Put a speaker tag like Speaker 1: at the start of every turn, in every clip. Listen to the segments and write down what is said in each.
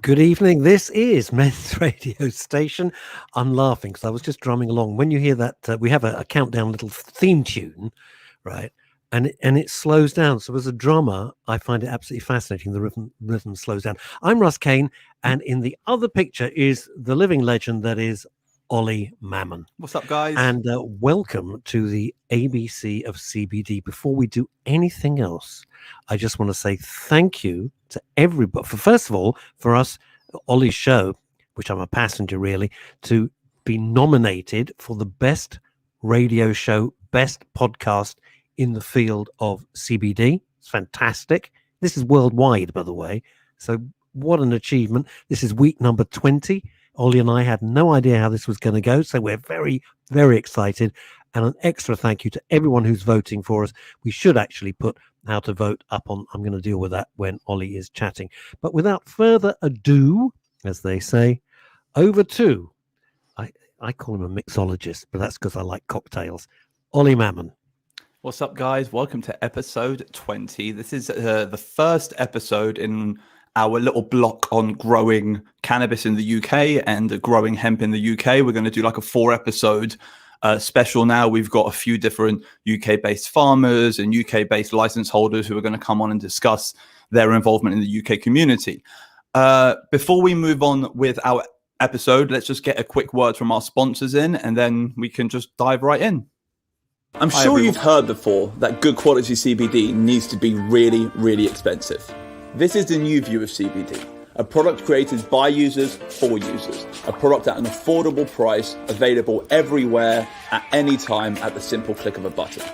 Speaker 1: Good evening. This is Men's Radio Station. I'm laughing because I was just drumming along. When you hear that, we have a countdown little theme tune, right? And it slows down. So as a drummer, I find it absolutely fascinating. The rhythm slows down. I'm Russ Kane, and in the other picture is the living legend that is Ollie Mammon.
Speaker 2: What's up, guys?
Speaker 1: And welcome to the ABC of CBD. Before we do anything else, I just want to say thank you to everybody. First of all, for us, Ollie's show, which I'm a passenger really, to be nominated for the best radio show, best podcast in the field of CBD. It's fantastic. This is worldwide, by the way. So what an achievement. This is week number 20. Ollie and I had no idea how this was going to go, so we're very, very excited. And an extra thank you to everyone who's voting for us. We should actually put how to vote up on. I'm going to deal with that when Ollie is chatting. But without further ado, as they say, over to, I call him a mixologist, but that's because I like cocktails, Ollie Mammon.
Speaker 2: What's up, guys? Welcome to episode 20. This is the first episode in our little block on growing cannabis in the UK and growing hemp in the UK. We're going to do like a 4-episode special now. We've got a few different UK-based farmers and UK-based license holders who are going to come on and discuss their involvement in the UK community. Before we move on with our episode, let's just get a quick word from our sponsors in, and then we can just dive right in.
Speaker 3: I'm sure you've heard before that good quality CBD needs to be really, really expensive. This is the new view of CBD, a product created by users for users, a product at an affordable price, available everywhere, at any time, at the simple click of a button.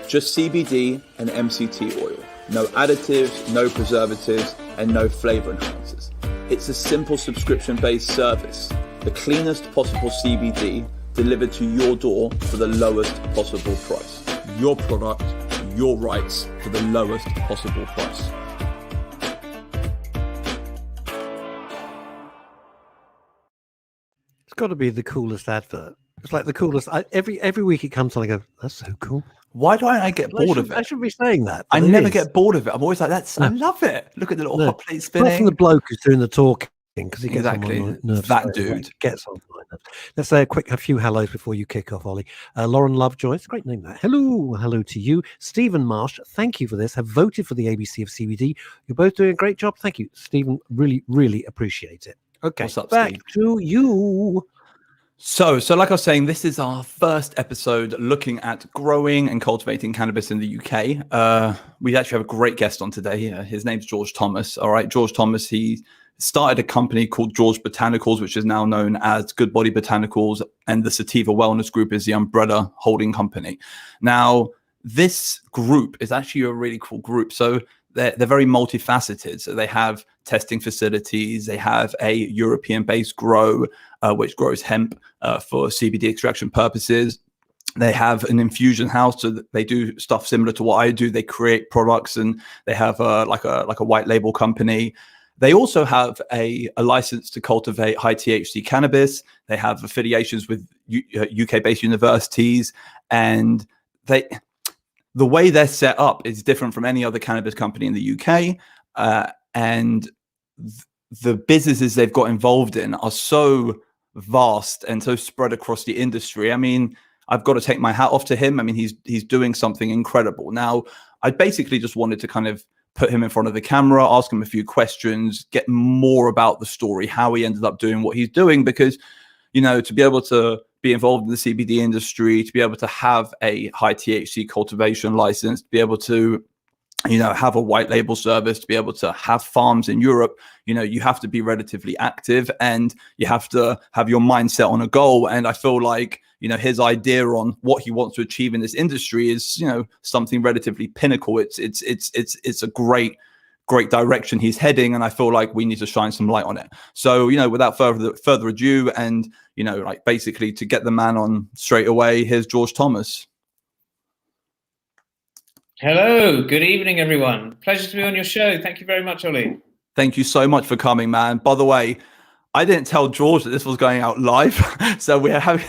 Speaker 3: Just CBD and MCT oil, no additives, no preservatives, and no flavor enhancers. It's a simple subscription-based service, the cleanest possible CBD delivered to your door for the lowest possible price. Your product, your rights for the lowest possible price.
Speaker 1: It's got to be the coolest advert. It's like the coolest. Every week it comes on, I go, that's so cool.
Speaker 2: Why don't I get bored of it?
Speaker 1: I should be saying that.
Speaker 2: I never get bored of it. I'm always like, I love it. Look at the little hot plate spinning.
Speaker 1: Apart from the bloke who's doing the talking, because he gets
Speaker 2: exactly
Speaker 1: on my nerves.
Speaker 2: That dude
Speaker 1: gets on my nerves. Let's say a few hellos before you kick off, Ollie. Lauren Lovejoy, it's a great name that. Hello to you. Stephen Marsh, thank you for this. Have voted for the ABC of CBD. You're both doing a great job. Thank you, Stephen. Really, really appreciate it. Okay,
Speaker 2: what's up,
Speaker 1: back
Speaker 2: Steve?
Speaker 1: to you.
Speaker 2: So like I was saying, this is our first episode looking at growing and cultivating cannabis in the UK. We actually have a great guest on today. His name's George Thomas. All right, George Thomas, he started a company called George Botanicals, which is now known as Good Body Botanicals, and the Sativa Wellness Group is the umbrella holding company. Now, this group is actually a really cool group. So they're very multifaceted. So they have testing facilities. They have a European-based grow, which grows hemp for CBD extraction purposes. They have an infusion house, so that they do stuff similar to what I do. They create products, and they have like a white label company. They also have a license to cultivate high THC cannabis. They have affiliations with UK-based universities, and the way they're set up is different from any other cannabis company in the UK. And the businesses they've got involved in are so vast and so spread across the industry. I mean, I've got to take my hat off to him. I mean, he's doing something incredible. Now, I basically just wanted to kind of put him in front of the camera, ask him a few questions, get more about the story, how he ended up doing what he's doing, because, you know, to be able to be involved in the CBD industry, to be able to have a high THC cultivation license, to be able to, you know, have a white label service, to be able to have farms in Europe, you know, you have to be relatively active and you have to have your mindset on a goal. And I feel like, you know, his idea on what he wants to achieve in this industry is, you know, something relatively pinnacle. It's a great direction he's heading, and I feel like we need to shine some light on it. So, you know, without further ado, and, you know, like basically to get the man on straight away, here's George Thomas.
Speaker 4: Hello, good evening, everyone. Pleasure to be on your show. Thank you very much, Ollie.
Speaker 2: Thank you so much for coming, man. By the way, I didn't tell George that this was going out live, so we're having.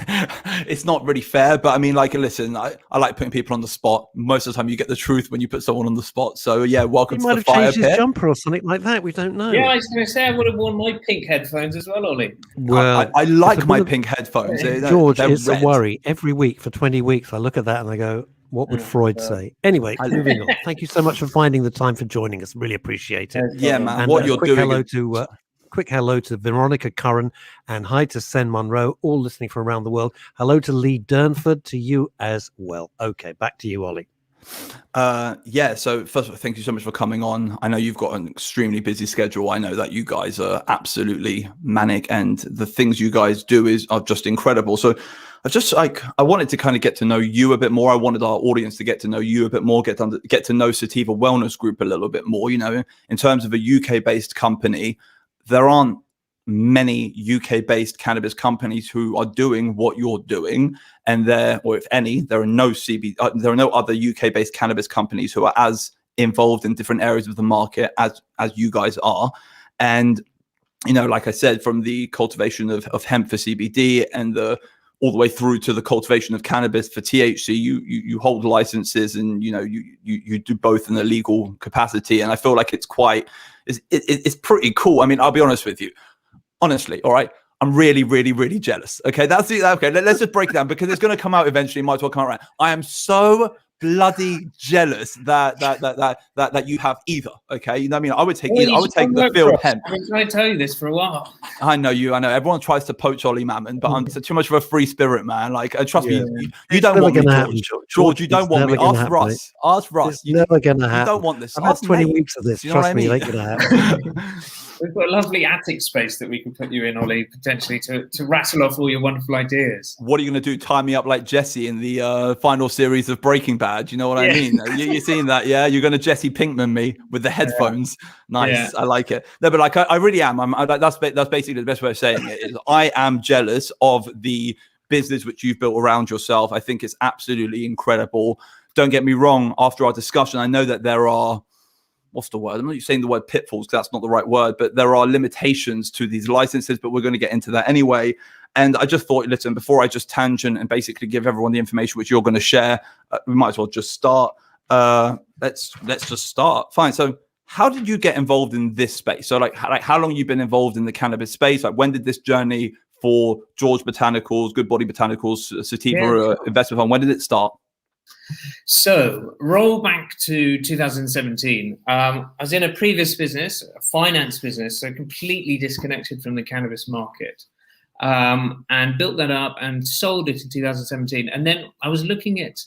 Speaker 2: It's not really fair, but I mean, like, listen, I like putting people on the spot. Most of the time, you get the truth when you put someone on the spot. So yeah, welcome
Speaker 1: He
Speaker 2: to
Speaker 1: might
Speaker 2: the
Speaker 1: have
Speaker 2: fire
Speaker 1: changed his
Speaker 2: pit.
Speaker 1: jumper or something like that. We don't know.
Speaker 4: Yeah, I was going to say I would have worn my pink headphones as well, Ollie.
Speaker 1: Well,
Speaker 2: I like my
Speaker 1: one of-
Speaker 2: pink headphones.
Speaker 1: George,
Speaker 2: they're
Speaker 1: it's
Speaker 2: red.
Speaker 1: a worry. Every week for 20 weeks, I look at that and I go, what would Freud say? Anyway, moving on. Thank you so much for finding the time for joining us. Really appreciate it.
Speaker 2: Yeah, man.
Speaker 1: And
Speaker 2: What you're
Speaker 1: quick
Speaker 2: doing.
Speaker 1: quick hello to Veronica Curran and hi to Sen Monroe, all listening from around the world. Hello to Lee Durnford, to you as well. Okay, back to you, Ollie.
Speaker 2: Yeah, so first of all, thank you so much for coming on. I know you've got an extremely busy schedule. I know that you guys are absolutely manic, and the things you guys do are just incredible. So I wanted to kind of get to know you a bit more. I wanted our audience to get to know you a bit more, get to know Sativa Wellness Group a little bit more. You know, in terms of a UK-based company, there aren't many UK-based cannabis companies who are doing what you're doing, and or if any, there are no other UK-based cannabis companies who are as involved in different areas of the market as you guys are. And you know, like I said, from the cultivation of hemp for CBD and all the way through to the cultivation of cannabis for THC, you hold licenses, and you know you do both in a legal capacity. And I feel like it's pretty cool. I mean, I'll be honest with you. Honestly, all right, I'm really, really, really jealous. Okay, that's it. Okay, let's just break it down because it's going to come out eventually. Might as well come out right. I am so bloody jealous that you have either. Okay, you know what I mean? I would take either. I would take the field hemp.
Speaker 4: I've been trying to tell you this for a while.
Speaker 2: I know you. I know everyone tries to poach Ollie Mammon, but I'm too much of a free spirit, man. Like, trust me, you don't want me, George. You don't want me. Ask Russ. Ask Russ.
Speaker 1: It's never going to happen.
Speaker 2: You don't want this.
Speaker 1: I've had 20 weeks of this. Trust me, it ain't going to happen.
Speaker 4: We've got a lovely attic space that we can put you in, Ollie, potentially to rattle off all your wonderful ideas.
Speaker 2: What are you going to do? Tie me up like Jesse in the final series of Breaking Bad? You know what I mean? You've seen that, yeah? You're going to Jesse Pinkman me with the headphones. Nice. Yeah. I like it. No, but like I really am. That's basically the best way of saying it. Is I am jealous of the business which you've built around yourself. I think it's absolutely incredible. Don't get me wrong. After our discussion, I know that there are, what's the word? I'm not saying the word pitfalls because that's not the right word, but there are limitations to these licenses, but we're going to get into that anyway. And I just thought, listen, before I just tangent and basically give everyone the information which you're going to share, we might as well just start. Let's just start. Fine. So how did you get involved in this space? So like how long you've been involved in the cannabis space? Like when did this journey for George Botanicals, Good Body Botanicals, Sativa Investment Fund, when did it start?
Speaker 4: So roll back to 2017. I was in a previous business, a finance business, so completely disconnected from the cannabis market, and built that up and sold it in 2017. And then I was looking at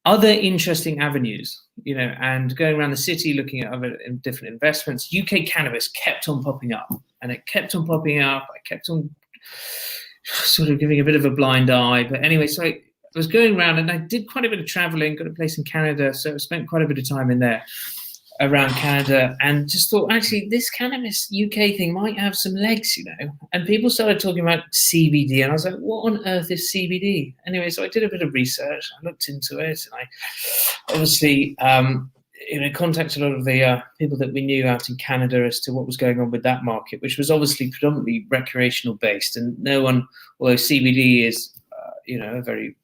Speaker 4: other interesting avenues, you know, and going around the city looking at other different investments. UK cannabis kept on popping up, and it kept on popping up. I kept on sort of giving a bit of a blind eye, but anyway, so I was going around and I did quite a bit of traveling, got a place in Canada. So I spent quite a bit of time in there around Canada and just thought, actually, this cannabis UK thing might have some legs, you know. And people started talking about CBD and I was like, what on earth is CBD? Anyway, so I did a bit of research. I looked into it and I obviously, contacted a lot of the people that we knew out in Canada as to what was going on with that market, which was obviously predominantly recreational based. And no one, although CBD is, a very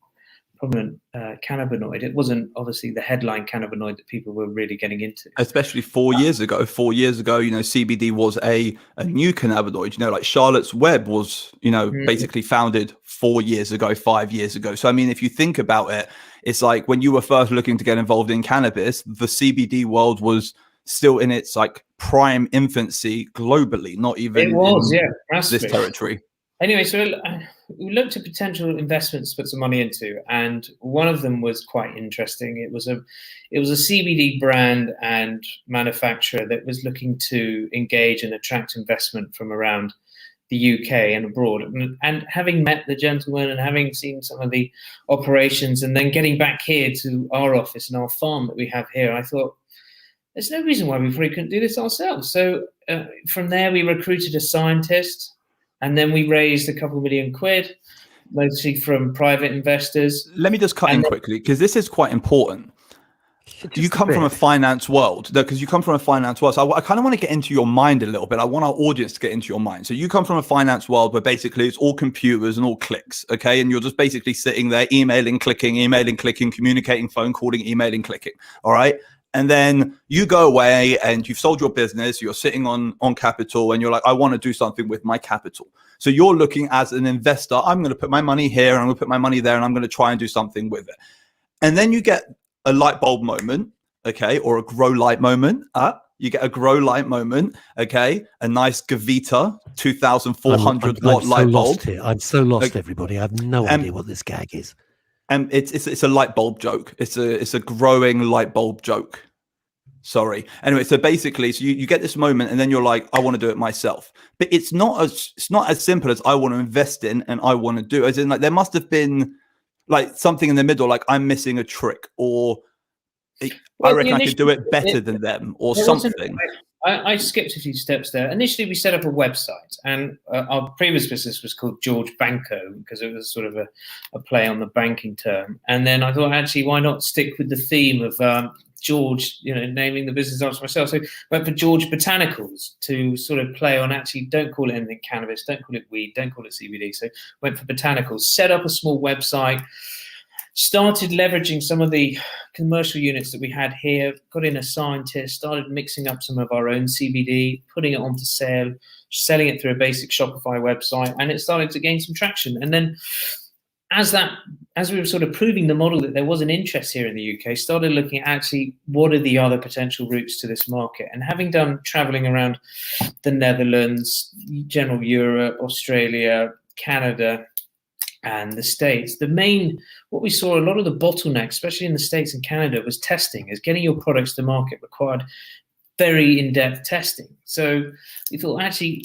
Speaker 4: prominent cannabinoid, it wasn't obviously the headline cannabinoid that people were really getting into.
Speaker 2: Especially 4 years ago. 4 years ago, you know, CBD was a new cannabinoid. You know, like Charlotte's Web was, basically founded 4 years ago, 5 years ago. So, I mean, if you think about it, it's like when you were first looking to get involved in cannabis, the CBD world was still in its like prime infancy globally, not even this territory.
Speaker 4: Anyway, so we looked at potential investments to put some money into, and one of them was quite interesting. It was a CBD brand and manufacturer that was looking to engage and attract investment from around the UK and abroad. And having met the gentleman and having seen some of the operations, and then getting back here to our office and our farm that we have here, I thought, there's no reason why we probably couldn't do this ourselves. So from there, we recruited a scientist. And then we raised a couple of £1 million, mostly from private investors.
Speaker 2: Let me just cut in quickly, because this is quite important. Do you come from a finance world? Because you come from a finance world. So I kind of want to get into your mind a little bit. I want our audience to get into your mind. So you come from a finance world where basically it's all computers and all clicks, okay? And you're just basically sitting there emailing, clicking, communicating, phone calling, emailing, clicking, all right? And then you go away and you've sold your business. You're sitting on capital and you're like, I want to do something with my capital. So you're looking as an investor. I'm going to put my money here and I'm going to put my money there and I'm going to try and do something with it. And then you get a light bulb moment, okay, or a grow light moment. You get a grow light moment, okay, a nice Gavita 2,400 watt light bulb.
Speaker 1: I'm so lost, everybody. I have no idea what this gag is.
Speaker 2: And it's a light bulb joke. It's a growing light bulb joke. Sorry. Anyway, so basically, so you get this moment, and then you're like, I want to do it myself. But it's not as simple as I want to invest in and I want to do. As in, like, there must have been like something in the middle, like I'm missing a trick, or I reckon I could do it better than them, or something.
Speaker 4: I skipped a few steps there. Initially, we set up a website, and our previous business was called George Banco because it was sort of a play on the banking term. And then I thought, actually, why not stick with the theme of George, naming the business after myself. So I went for George Botanicals to sort of play on, actually, don't call it anything cannabis, don't call it weed, don't call it CBD. So went for botanicals, set up a small website, started leveraging some of the commercial units that we had here, got in a scientist, started mixing up some of our own CBD, putting it onto sale, selling it through a basic Shopify website, and it started to gain some traction. And then as we were sort of proving the model that there was an interest here in the UK, started looking at actually what are the other potential routes to this market. And having done traveling around the Netherlands, general Europe, Australia, Canada, and the States, what we saw, a lot of the bottleneck, especially in the States and Canada, was testing. As getting your products to market required very in-depth testing. So we thought, actually,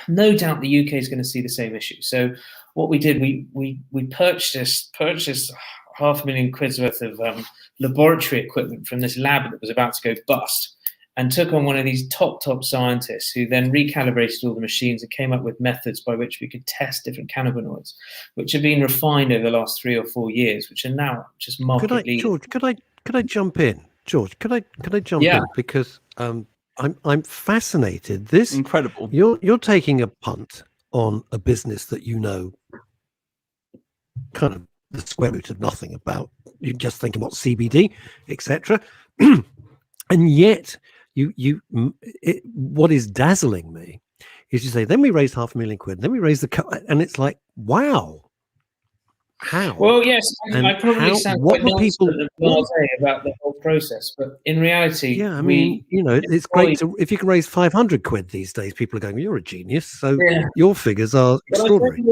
Speaker 4: no doubt the UK is going to see the same issue. So what we did, we purchased £500,000 worth of laboratory equipment from this lab that was about to go bust, and took on one of these top scientists who then recalibrated all the machines and came up with methods by which we could test different cannabinoids, which have been refined over the last 3 or 4 years, which are now just market leading.
Speaker 1: George, could I jump in? George, could I jump in? Because I'm fascinated. This
Speaker 2: incredible.
Speaker 1: You're taking a punt on a business that kind of the square root of nothing about. You're just thinking what CBD, etc. And yet what is dazzling me is you say, then we raised £500,000, then we raised and it's like, wow. How?
Speaker 4: Well, yes, I probably sound quite nonchalant about the whole process, but in reality,
Speaker 1: it's great if you can raise £500 these days. People are going, "You're a genius." So your figures are extraordinary.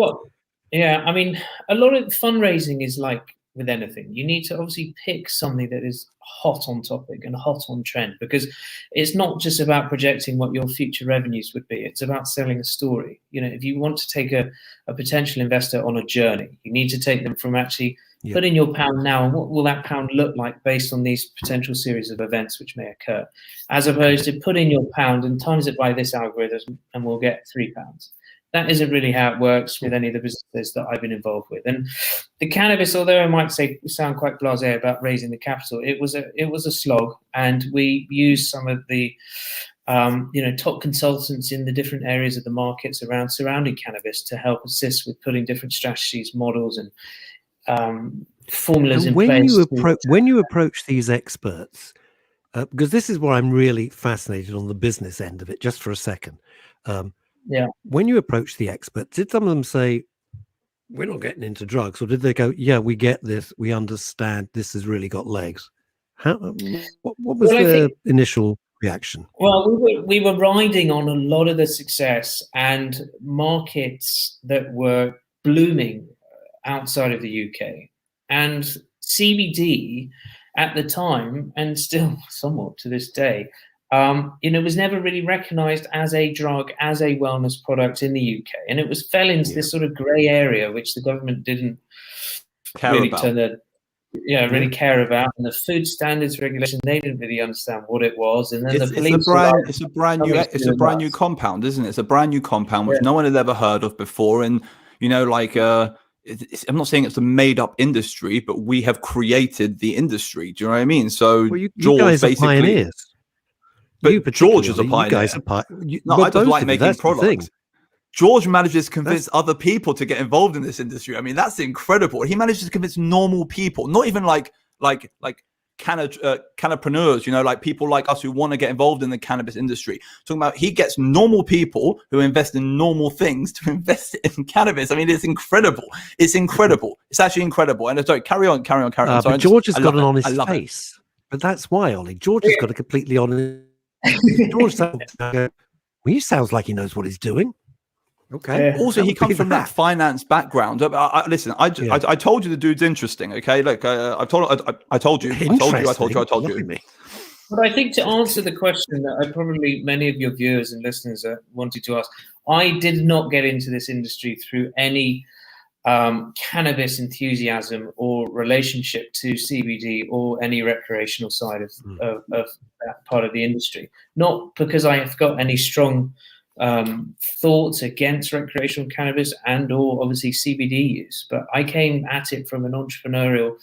Speaker 4: A lot of fundraising is like with anything. You need to obviously pick something that is hot on topic and hot on trend, because it's not just about projecting what your future revenues would be. It's about selling a story. If you want to take a potential investor on a journey, you need to take them from actually put in your pound now and what will that pound look like based on these potential series of events which may occur, as opposed to put in your pound and times it by this algorithm and we'll get £3. That isn't really how it works with any of the businesses that I've been involved with. And the cannabis, although I might sound quite blasé about raising the capital, it was a slog, and we used some of the top consultants in the different areas of the markets surrounding cannabis to help assist with putting different strategies, models, and formulas in place.
Speaker 1: When you approach these experts, because this is where I'm really fascinated on the business end of it, just for a second. When you approach the experts, did some of them say, "We're not getting into drugs," or did they go, "Yeah, we get this, we understand, this has really got legs"? What was their initial reaction?
Speaker 4: Well, we were riding on a lot of the success and markets that were blooming outside of the UK, and CBD at the time, and still somewhat to this day, was never really recognized as a drug, as a wellness product in the UK. And it fell into this sort of grey area, which the government didn't care about. And the food standards regulation, they didn't really understand what it was. And then the police...
Speaker 2: It's a brand new compound, isn't it? It's a brand new compound, which no one had ever heard of before. And, I'm not saying it's a made-up industry, but we have created the industry. Do you know what I mean? So
Speaker 1: Well, you
Speaker 2: George
Speaker 1: guys are
Speaker 2: basically,
Speaker 1: pioneers.
Speaker 2: but George is a
Speaker 1: particularly,
Speaker 2: pioneer.
Speaker 1: You guys are
Speaker 2: No,
Speaker 1: well,
Speaker 2: I just
Speaker 1: both
Speaker 2: like
Speaker 1: of you,
Speaker 2: making
Speaker 1: that's the thing.
Speaker 2: products. George manages to convince other people to get involved in this industry. I mean, that's incredible. He manages to convince normal people, not even like cannapreneurs, you know, like people like us who want to get involved in the cannabis industry. Talking about, he gets normal people who invest in normal things to invest in cannabis. I mean, it's incredible. It's incredible. It's actually incredible. And sorry, carry on. Sorry,
Speaker 1: but George has got an honest
Speaker 2: I love
Speaker 1: face. But that's why, Ollie. George has got a completely honest. George sounds, well, he sounds like he knows what he's doing. Okay.
Speaker 4: Yeah.
Speaker 2: Also, he comes from that finance background. Listen, I told you the dude's interesting. Okay, look, I told you.
Speaker 4: But I think to answer the question that probably many of your viewers and listeners are wanting to ask, I did not get into this industry through any cannabis enthusiasm or relationship to CBD or any recreational side of that part of the industry. Not because I have got any strong thoughts against recreational cannabis and or obviously CBD use, but I came at it from an entrepreneurial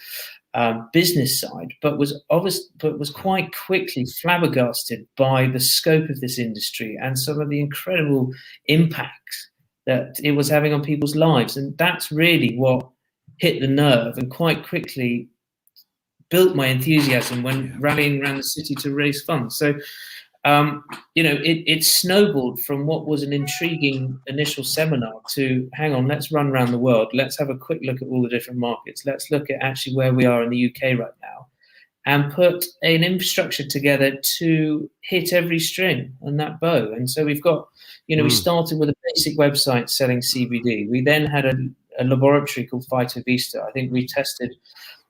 Speaker 4: business side, but was quite quickly flabbergasted by the scope of this industry and some of the incredible impacts that it was having on people's lives. And that's really what hit the nerve and quite quickly built my enthusiasm when rallying around the city to raise funds. So it snowballed from what was an intriguing initial seminar to, hang on, let's run around the world. Let's have a quick look at all the different markets. Let's look at actually where we are in the UK right now and put an infrastructure together to hit every string on that bow. And so we've got, we started with a basic website selling CBD. We then had a laboratory called Phytovista. I think we tested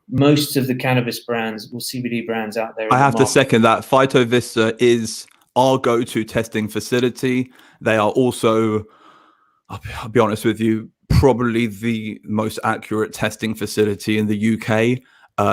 Speaker 4: most of the cannabis brands or CBD brands out there.
Speaker 2: I have to second that. Phytovista is our go-to testing facility. They are also, I'll be honest with you, probably the most accurate testing facility in the UK.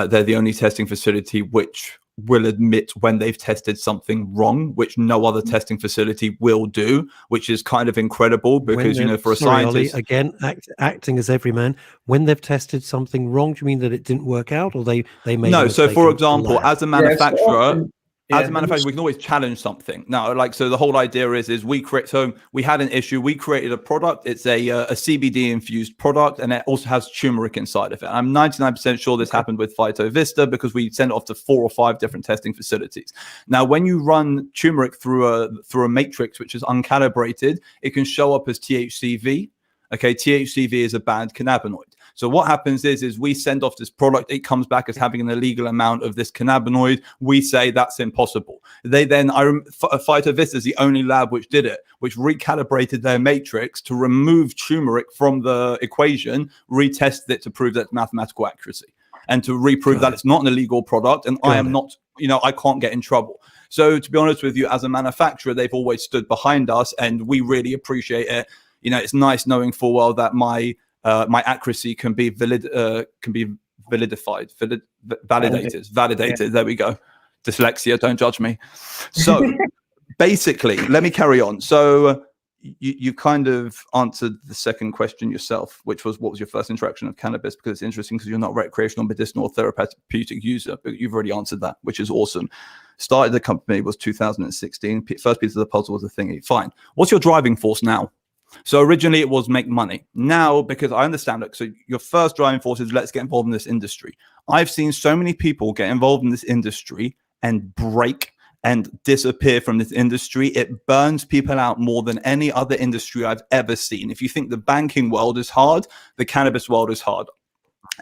Speaker 2: They're the only testing facility which will admit when they've tested something wrong, which no other testing facility will do, which is kind of incredible because, for a scientist...
Speaker 1: Ollie, again, acting as every man, when they've tested something wrong, do you mean that it didn't work out or they made
Speaker 2: No,
Speaker 1: a
Speaker 2: so for example, as a manufacturer...
Speaker 4: As
Speaker 2: a manufacturer, we can always challenge something. Now, so the whole idea is we had an issue. We created a product. It's a CBD infused product, and it also has turmeric inside of it. I'm 99% sure this happened with Phytovista because we sent it off to 4 or 5 different testing facilities. Now, when you run turmeric through a matrix which is uncalibrated, it can show up as THCV. Okay, THCV is a banned cannabinoid. So what happens is we send off this product. It comes back as having an illegal amount of this cannabinoid. We say that's impossible. They then, Phytovista is the only lab which did it, which recalibrated their matrix to remove turmeric from the equation, retested it to prove that mathematical accuracy, and to reprove that it's not an illegal product. And I am not, I can't get in trouble. So to be honest with you, as a manufacturer, they've always stood behind us, and we really appreciate it. It's nice knowing full well that my accuracy can be validated.
Speaker 4: Yeah.
Speaker 2: There we go. Dyslexia, don't judge me. So basically, let me carry on. So you kind of answered the second question yourself, which was, what was your first interaction of cannabis? Because it's interesting because you're not recreational, medicinal, or therapeutic user, but you've already answered that, which is awesome. Started the company was 2016. First piece of the puzzle was the thingy. Fine. What's your driving force now? So originally it was make money. Now, because I understand it, so your first driving force is let's get involved in this industry. I've seen so many people get involved in this industry and break and disappear from this industry. It burns people out more than any other industry I've ever seen. If you think the banking world is hard, the cannabis world is hard.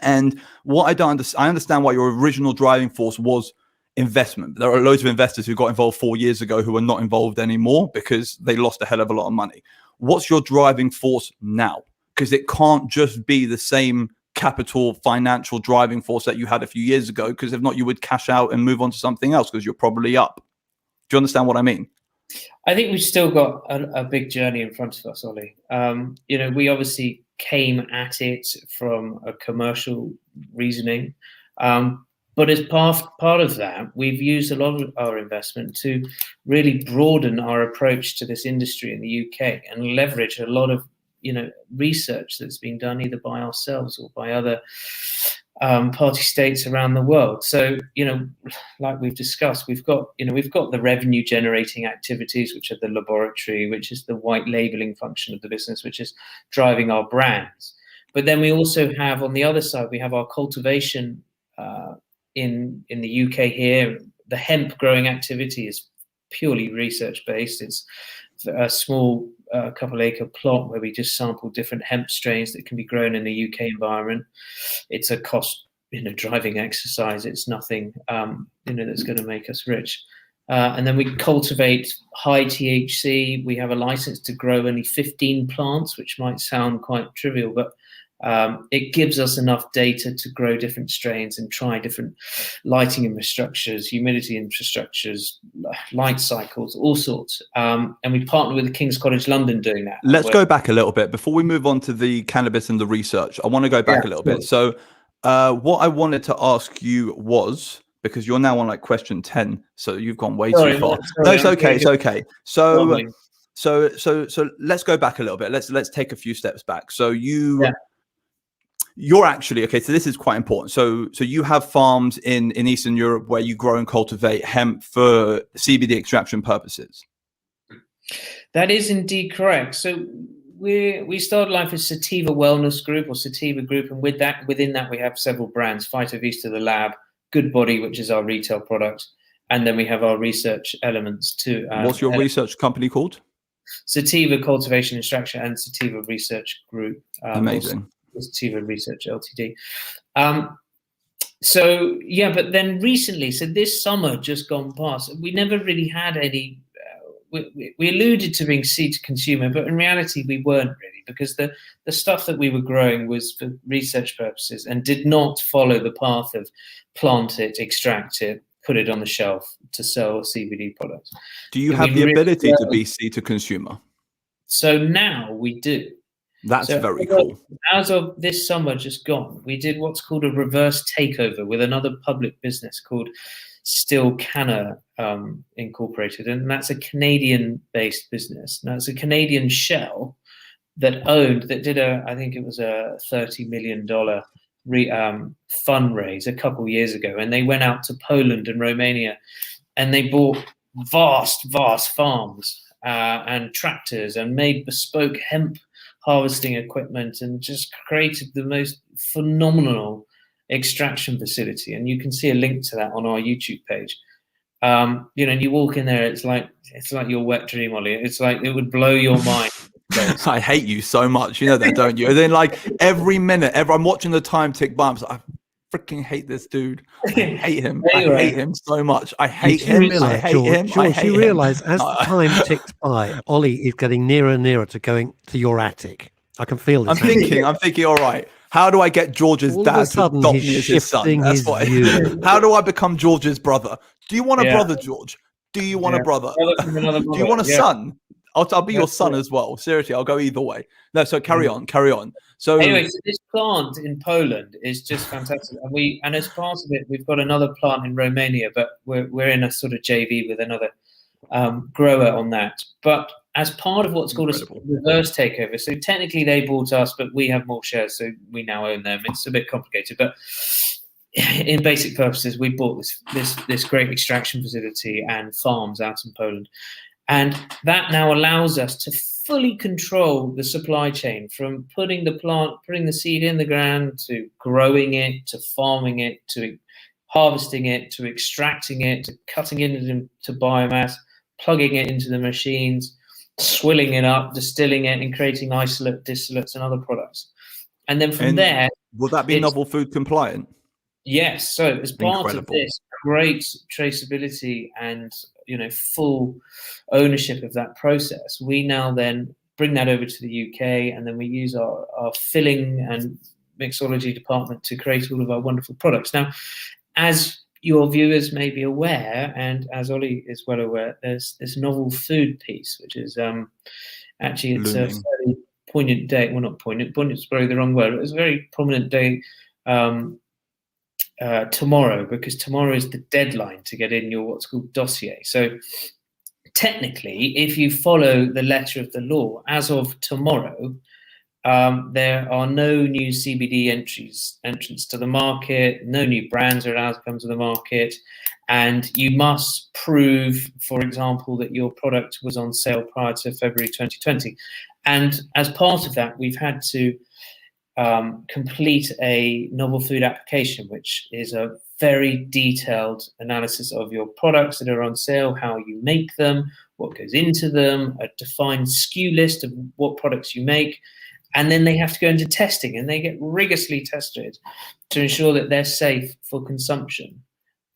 Speaker 2: And what I don't understand, I understand why your original driving force was investment. There are loads of investors who got involved 4 years ago who are not involved anymore because they lost a hell of a lot of money. What's your driving force now? Because it can't just be the same capital financial driving force that you had a few years ago, because if not, you would cash out and move on to something else because you're probably up. Do you understand what I mean?
Speaker 4: I think we've still got a big journey in front of us, Ollie. We obviously came at it from a commercial reasoning. But as part of that, we've used a lot of our investment to really broaden our approach to this industry in the UK and leverage a lot of research that's been done either by ourselves or by other party states around the world. So, like we've discussed, we've got the revenue generating activities, which are the laboratory, which is the white labeling function of the business, which is driving our brands. But then we also have, on the other side, we have our cultivation in the UK here. The hemp growing activity is purely research based. It's a small couple acre plot where we just sample different hemp strains that can be grown in the UK environment. It's a cost driving exercise. It's nothing that's going to make us rich. And then we cultivate high THC. We have a license to grow only 15 plants, which might sound quite trivial, but it gives us enough data to grow different strains and try different lighting infrastructures, humidity infrastructures, light cycles, all sorts. And we partner with the King's College London doing that.
Speaker 2: Let's go back a little bit before we move on to the cannabis and the research. I want to go back a little bit. So what I wanted to ask you was, because you're now on like question 10, so you've gone way too far. No, it's okay. It's okay. So let's go back a little bit. Let's take a few steps back. So you're actually, okay, so this is quite important. So you have farms in Eastern Europe where you grow and cultivate hemp for CBD extraction purposes.
Speaker 4: That is indeed correct. So we started life as Sativa Wellness Group or Sativa Group, and within that we have several brands: Phytovista, the lab, Good Body, which is our retail product, and then we have our research elements too.
Speaker 2: What's your research company called?
Speaker 4: Sativa Cultivation Extraction and Sativa Research Group.
Speaker 2: Amazing.
Speaker 4: Sativa Research Ltd. But then recently, so this summer just gone past, we never really had any. We alluded to being seed to consumer, but in reality we weren't really, because the stuff that we were growing was for research purposes and did not follow the path of plant it, extract it, put it on the shelf to sell CBD products.
Speaker 2: Do you have the ability to be seed to consumer?
Speaker 4: So now we do.
Speaker 2: That's very cool.
Speaker 4: As of this summer just gone, we did what's called a reverse takeover with another public business called Still Canna Incorporated, and that's a Canadian-based business. Now it's a Canadian shell that did I think it was a $30 million fundraise a couple years ago, and they went out to Poland and Romania, and they bought vast farms and tractors and made bespoke hemp harvesting equipment and just created the most phenomenal extraction facility. And you can see a link to that on our YouTube page. And you walk in there, it's like your wet dream, Ollie. It's like it would blow your mind.
Speaker 2: I hate you so much, you know that, don't you? And then like every minute, I'm watching the time tick by. I'm like, I freaking hate this dude. I hate him. I hate him so much. I hate him. I hate him.
Speaker 1: George, you realise as the time ticks by, Ollie is getting nearer and nearer to going to your attic. I can feel this.
Speaker 2: I'm thinking, all right, how do I get George's dad to adopt me as his son? That's what. How do I become George's brother? Do you want a brother, George? Do you want a brother? Do you want a son? I'll be your son as well. Seriously, I'll go either way. No, so carry on. So
Speaker 4: anyway, so this plant in Poland is just fantastic, and as part of it, we've got another plant in Romania, but we're in a sort of JV with another grower on that. But as part of what's called a reverse takeover, so technically they bought us, but we have more shares, so we now own them. It's a bit complicated, but in basic purposes, we bought this great extraction facility and farms out in Poland. And that now allows us to fully control the supply chain, from putting the seed in the ground, to growing it, to farming it, to harvesting it, to extracting it, to cutting it into biomass, plugging it into the machines, swilling it up, distilling it, and creating isolate, distillates, and other products. And then from there,
Speaker 2: will that be novel food compliant?
Speaker 4: Yes. So as part of this great traceability and full ownership of that process, we now then bring that over to the UK, and then we use our filling and mixology department to create all of our wonderful products. Now, as your viewers may be aware, and as Ollie is well aware, there's this novel food piece, which is actually it's a fairly poignant day. Well, not poignant. Poignant's probably the wrong word. It's a very prominent day tomorrow, because tomorrow is the deadline to get in your what's called dossier. So technically, if you follow the letter of the law, as of tomorrow, There are no new CBD entrants to the market. No new brands are allowed to come to the market, and you must prove, for example, that your product was on sale prior to February 2020. And as part of that, we've had to complete a novel food application, which is a very detailed analysis of your products that are on sale, how you make them, what goes into them, a defined SKU list of what products you make. And then they have to go into testing, and they get rigorously tested to ensure that they're safe for consumption.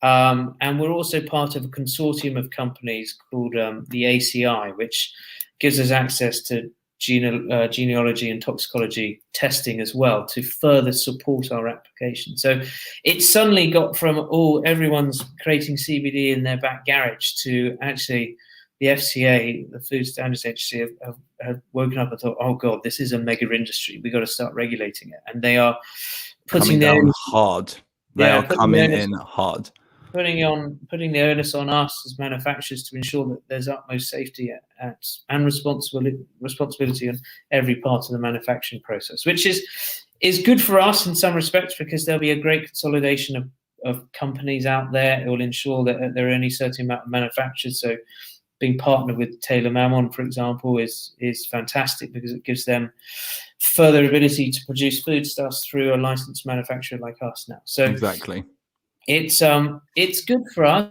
Speaker 4: And we're also part of a consortium of companies called the ACI, which gives us access to genealogy and toxicology testing as well to further support our application. So it suddenly got from, everyone's creating CBD in their back garage to actually the FCA, the Food Standards Agency, have woken up and thought, oh God, this is a mega industry. We've got to start regulating it. And they are putting
Speaker 2: down hard. They are coming in hard.
Speaker 4: Putting the onus on us as manufacturers to ensure that there's utmost safety and responsibility on every part of the manufacturing process, which is good for us in some respects, because there'll be a great consolidation of companies out there. It will ensure that there are only a certain amount of manufacturers. So being partnered with Taylor Mammon, for example, is fantastic, because it gives them further ability to produce foodstuffs through a licensed manufacturer like us now. So
Speaker 2: exactly.
Speaker 4: It's good for us.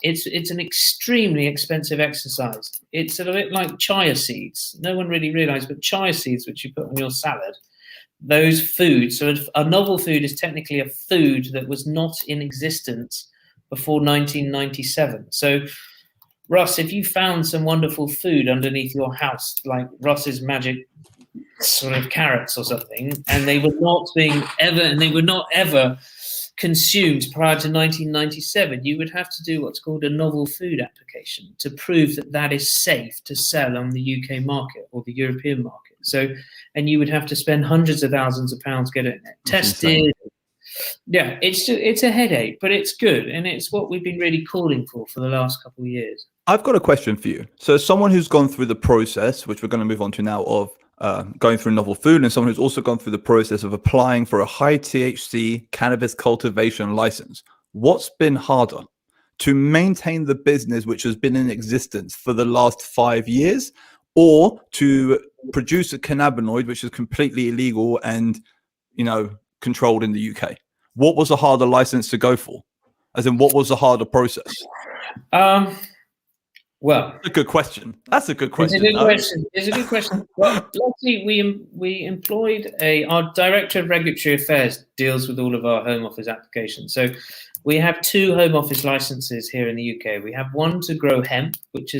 Speaker 4: It's an extremely expensive exercise. It's a little bit like chia seeds. No one really realized, but chia seeds, which you put on your salad, those foods. So a novel food is technically a food that was not in existence before 1997. So, Russ, if you found some wonderful food underneath your house, like Russ's magic sort of carrots or something, and they were not ever consumed prior to 1997, you would have to do what's called a novel food application to prove that that is safe to sell on the UK market or the European market. So, and you would have to spend hundreds of thousands of pounds getting it tested. Yeah, it's a headache, but it's good, and it's what we've been really calling for the last couple of years.
Speaker 2: I've got a question for you. So, as someone who's gone through the process, which we're going to move on to now, of going through novel food, and someone who's also gone through the process of applying for a high THC cannabis cultivation license, what's been harder, to maintain the business which has been in existence for the last 5 years, or to produce a cannabinoid which is completely illegal and, controlled in the UK? What was a harder license to go for? As in, what was a harder process?
Speaker 4: Well,
Speaker 2: that's a good question. It's a good
Speaker 4: question. Well, luckily, we employed our director of regulatory affairs deals with all of our Home Office applications. So we have 2 Home Office licenses here in the UK. We have one to grow hemp, which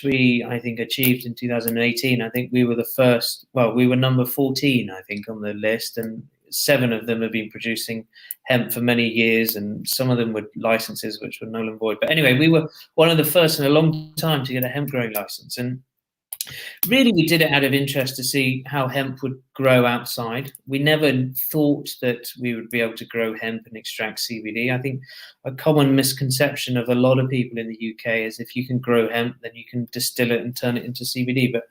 Speaker 4: we, I think, achieved in 2018. I think we were the first. Well, we were number 14, I think, on the list, and 7 of them have been producing hemp for many years, and some of them were licenses which were null and void. But anyway, we were one of the first in a long time to get a hemp growing license. And really, we did it out of interest to see how hemp would grow outside. We never thought that we would be able to grow hemp and extract CBD. I think a common misconception of a lot of people in the UK is if you can grow hemp, then you can distill it and turn it into CBD. But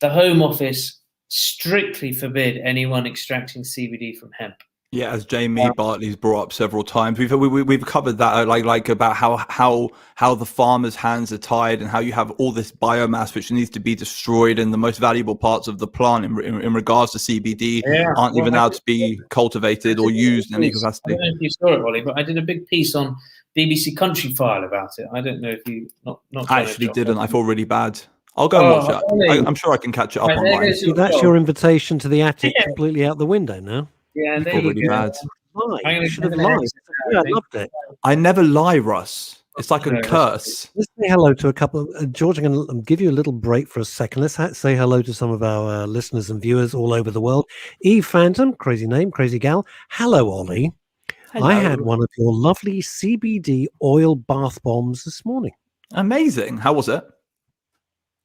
Speaker 4: the Home Office strictly forbid anyone extracting CBD from hemp.
Speaker 2: Yeah, as Jamie Bartley's brought up several times, we've covered that, like about how the farmers' hands are tied, and how you have all this biomass which needs to be destroyed, and the most valuable parts of the plant in regards to CBD aren't even allowed to be cultivated or used in any capacity.
Speaker 4: I don't know if you saw it, Ollie, but I did a big piece on BBC Country File about it. I don't know if you not
Speaker 2: I actually didn't. I feel really bad. I'll go and watch that. I'm sure I can catch it up online.
Speaker 1: See, that's your invitation to the attic completely out the window now.
Speaker 4: Yeah,
Speaker 2: you feel really bad.
Speaker 1: You should have lied. Yeah, I loved it.
Speaker 2: I never lie, Russ. It's like a curse.
Speaker 1: Let's say hello to a couple of George. I'm going to give you a little break for a second. Let's say hello to some of our listeners and viewers all over the world. Eve Phantom, crazy name, crazy gal. Hello, Ollie. Hello. I had one of your lovely CBD oil bath bombs this morning.
Speaker 2: Amazing. How was it?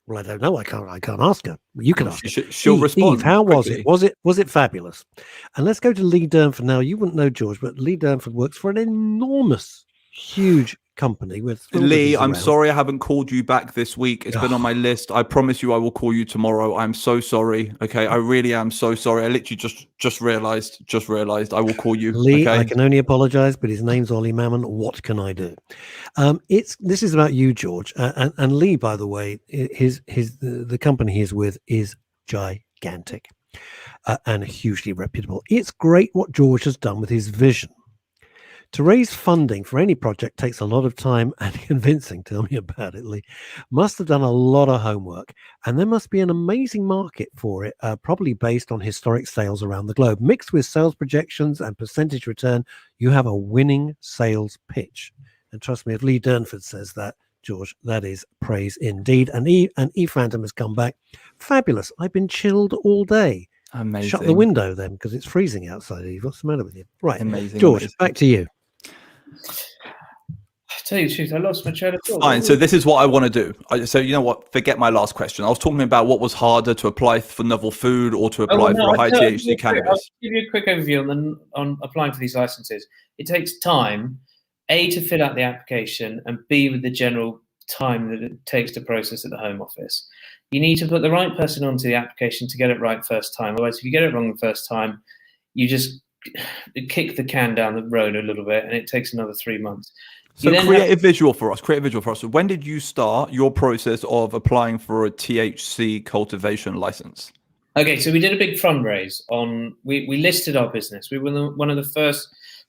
Speaker 1: Well, I don't know. I can't ask her. You can ask her.
Speaker 2: She'll respond.
Speaker 1: Eve, how quickly. Was it fabulous? And let's go to Lee Durnford now. You wouldn't know George, but Lee Durnford works for an enormous, huge company. With
Speaker 2: Lee, I'm sorry I haven't called you back this week. It's been on my list. I promise you I will call you tomorrow. I'm so sorry. Okay, I really am so sorry. I literally just realized I will call you.
Speaker 1: Lee,
Speaker 2: okay?
Speaker 1: I can only apologize, but his name's Ollie Mammon. What can I do? This is about you, George, and Lee. By the way, the company he's with is gigantic and hugely reputable. It's great what George has done with his vision. To raise funding for any project takes a lot of time and convincing. Tell me about it, Lee. Must have done a lot of homework, and there must be an amazing market for it, probably based on historic sales around the globe. Mixed with sales projections and percentage return, you have a winning sales pitch. And trust me, if Lee Durnford says that, George, that is praise indeed. And E Phantom has come back. Fabulous. I've been chilled all day.
Speaker 2: Amazing.
Speaker 1: Shut the window then, because it's freezing outside. Eve. What's the matter with you? Right.
Speaker 2: Amazing.
Speaker 1: George,
Speaker 2: amazing.
Speaker 1: back to you.
Speaker 4: Tell you the truth, I lost my train of thought.
Speaker 2: Fine. So this is what I want to do. So you know what? Forget my last question. I was talking about what was harder to apply for novel food or to apply for a high THC cannabis.
Speaker 4: I'll give you a quick overview on applying for these licenses. It takes time, A, to fill out the application, and B, with the general time that it takes to process at the Home Office. You need to put the right person onto the application to get it right first time. Otherwise, if you get it wrong the first time, you just kick the can down the road a little bit, and it takes another 3 months.
Speaker 2: So create a visual for us. So when did you start your process of applying for a THC cultivation license?
Speaker 4: Okay, so we did a big fundraise we listed our business. We were one of the first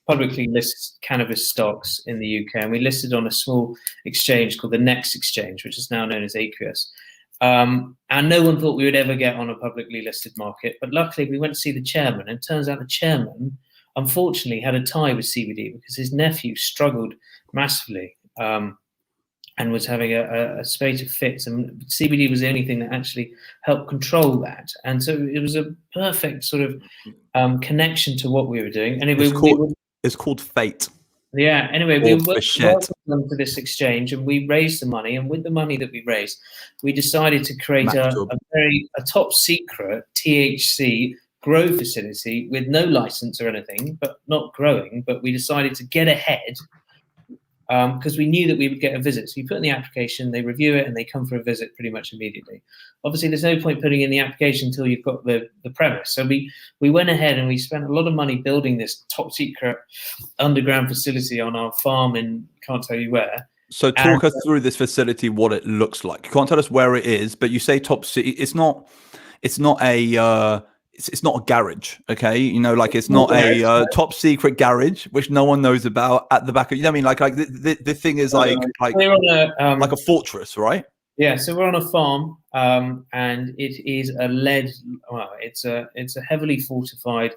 Speaker 4: publicly listed cannabis stocks in the UK, and we listed on a small exchange called the Next Exchange, which is now known as Aqueous. And no one thought we would ever get on a publicly listed market, but luckily we went to see the chairman, and it turns out the chairman unfortunately had a tie with CBD because his nephew struggled massively and was having a spate of fits, and CBD was the only thing that actually helped control that. And so it was a perfect sort of connection to what we were doing. And
Speaker 2: it's called fate.
Speaker 4: Yeah. Anyway, we welcomed them to this exchange, and we raised the money. And with the money that we raised, we decided to create a top secret THC grow facility with no license or anything, but not growing. But we decided to get ahead because we knew that we would get a visit. So you put in the application, they review it, and they come for a visit pretty much immediately. Obviously, there's no point putting in the application until you've got the premise. So we went ahead and we spent a lot of money building this top secret underground facility on our farm in can't tell you where.
Speaker 2: So talk us through this facility, what it looks like. You can't tell us where it is, but you say top secret. It's not a garage, okay? You know, like it's not a top secret garage which no one knows about at the back of. You know what I mean? Like the thing is like
Speaker 4: we're on
Speaker 2: like a fortress, right?
Speaker 4: Yeah. So we're on a farm, and it is a lead. Well, it's a heavily fortified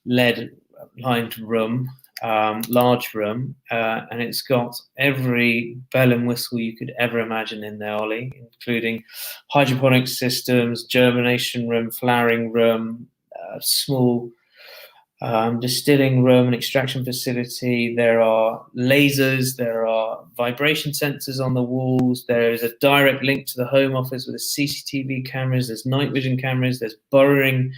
Speaker 4: lead lined room, large room, and it's got every bell and whistle you could ever imagine in there, Ollie, including hydroponic systems, germination room, flowering room, small distilling room, an extraction facility. There are lasers, there are vibration sensors on the walls. There is a direct link to the Home Office with CCTV cameras. There's night vision cameras. There's burrowing.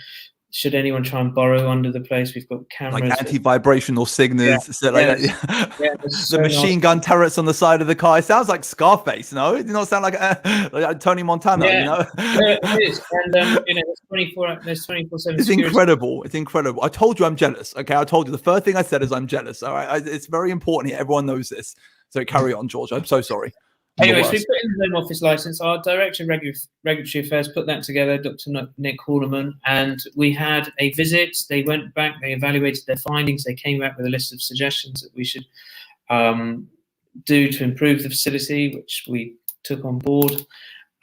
Speaker 4: Should anyone try and burrow under the place, we've got cameras.
Speaker 2: Like anti-vibrational signals.
Speaker 4: Yeah.
Speaker 2: So like the machine gun turrets on the side of the car. It sounds like Scarface, no? It does not sound like Tony Montana, you know?
Speaker 4: Yeah, it is. And, there's 24/7
Speaker 2: It's incredible. It's incredible. I told you I'm jealous, okay? I told you. The first thing I said is I'm jealous, all right? It's very important here. Everyone knows this. So carry on, George. I'm so sorry.
Speaker 4: Anyway, so we put in the Home Office license. Our Director of Regulatory Affairs put that together, Dr. Nick Hallerman, and we had a visit. They went back, they evaluated their findings. They came back with a list of suggestions that we should do to improve the facility, which we took on board.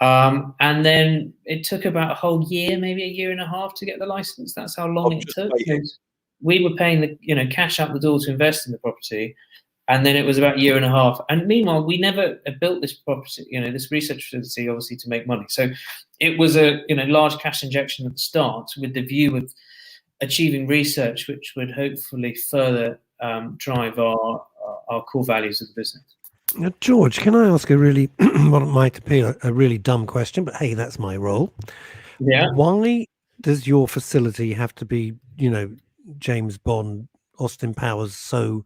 Speaker 4: And then it took about a whole year, maybe a year and a half to get the license. That's how long it took. We were paying the cash out the door to invest in the property. And then it was about a year and a half. And meanwhile, we never built this property, this research facility, obviously, to make money. So it was a large cash injection at the start with the view of achieving research, which would hopefully further drive our core values of the business.
Speaker 1: Now, George, can I ask a really, what might appear a really dumb question, but hey, that's my role.
Speaker 4: Yeah.
Speaker 1: Why does your facility have to be, James Bond, Austin Powers, so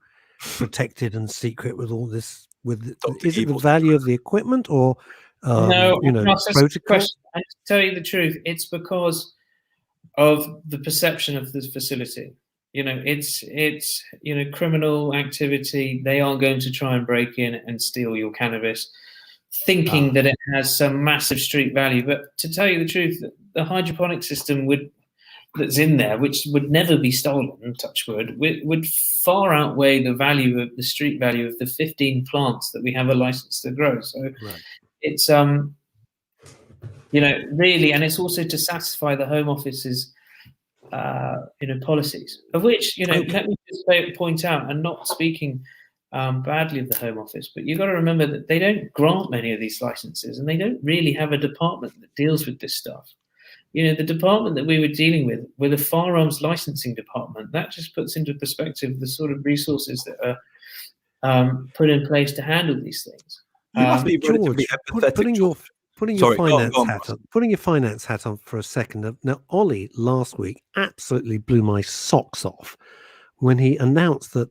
Speaker 1: protected and secret with all this with
Speaker 2: Dr.
Speaker 1: is it the
Speaker 2: Evil's
Speaker 1: value of the equipment or
Speaker 4: No,
Speaker 1: you know,
Speaker 4: that's a
Speaker 1: protocol?
Speaker 4: question. And to tell you the truth, it's because of the perception of this facility. It's criminal activity. They are going to try and break in and steal your cannabis, thinking that it has some massive street value. But to tell you the truth, the hydroponic system that's in there, which would never be stolen, touch wood, would far outweigh the value of the street value of the 15 plants that we have a license to grow. So it's really, and it's also to satisfy the Home Office's policies, of which let me just point out, and not speaking badly of the Home Office, but you've got to remember that they don't grant many of these licenses, and they don't really have a department that deals with this stuff. The department that we were dealing with a firearms licensing department, that just puts into perspective the sort of resources that are put in place to handle these things.
Speaker 2: You must be
Speaker 1: George,
Speaker 2: relatively empathetic.
Speaker 1: putting your
Speaker 2: Sorry,
Speaker 1: finance hat on for a second. Now, Ollie last week absolutely blew my socks off when he announced that